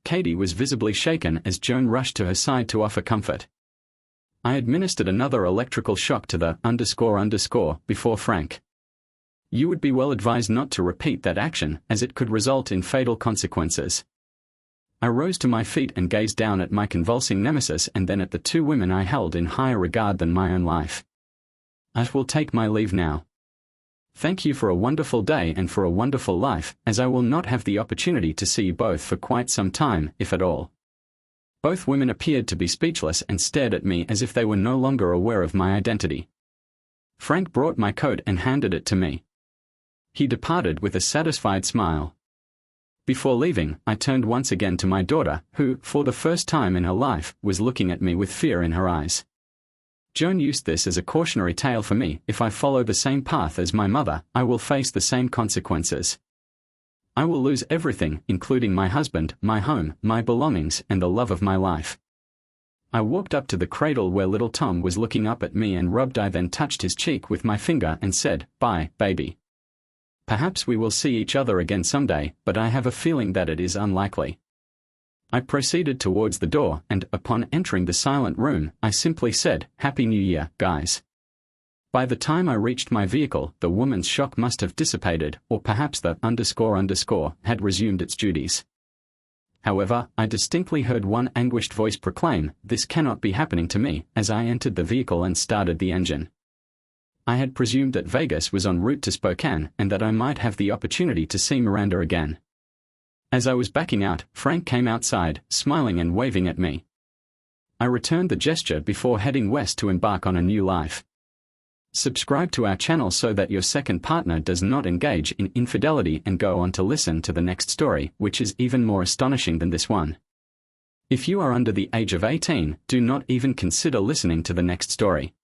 Katie was visibly shaken as Joan rushed to her side to offer comfort. I administered another electrical shock to the __ before Frank. "You would be well advised not to repeat that action, as it could result in fatal consequences." I rose to my feet and gazed down at my convulsing nemesis and then at the two women I held in higher regard than my own life. "I will take my leave now. Thank you for a wonderful day and for a wonderful life, as I will not have the opportunity to see you both for quite some time, if at all." Both women appeared to be speechless and stared at me as if they were no longer aware of my identity. Frank brought my coat and handed it to me. He departed with a satisfied smile. Before leaving, I turned once again to my daughter, who, for the first time in her life, was looking at me with fear in her eyes. Joan used this as a cautionary tale for me: if I follow the same path as my mother, I will face the same consequences. I will lose everything, including my husband, my home, my belongings, and the love of my life. I walked up to the cradle where little Tom was looking up at me and rubbed. I then touched his cheek with my finger and said, "Bye, baby. Perhaps we will see each other again someday, but I have a feeling that it is unlikely." I proceeded towards the door, and, upon entering the silent room, I simply said, "Happy New Year, guys." By the time I reached my vehicle, the woman's shock must have dissipated, or perhaps the __ had resumed its duties. However, I distinctly heard one anguished voice proclaim, "This cannot be happening to me," as I entered the vehicle and started the engine. I had presumed that Vegas was en route to Spokane and that I might have the opportunity to see Miranda again. As I was backing out, Frank came outside, smiling and waving at me. I returned the gesture before heading west to embark on a new life. Subscribe to our channel so that your second partner does not engage in infidelity, and go on to listen to the next story, which is even more astonishing than this one. If you are under the age of 18, do not even consider listening to the next story.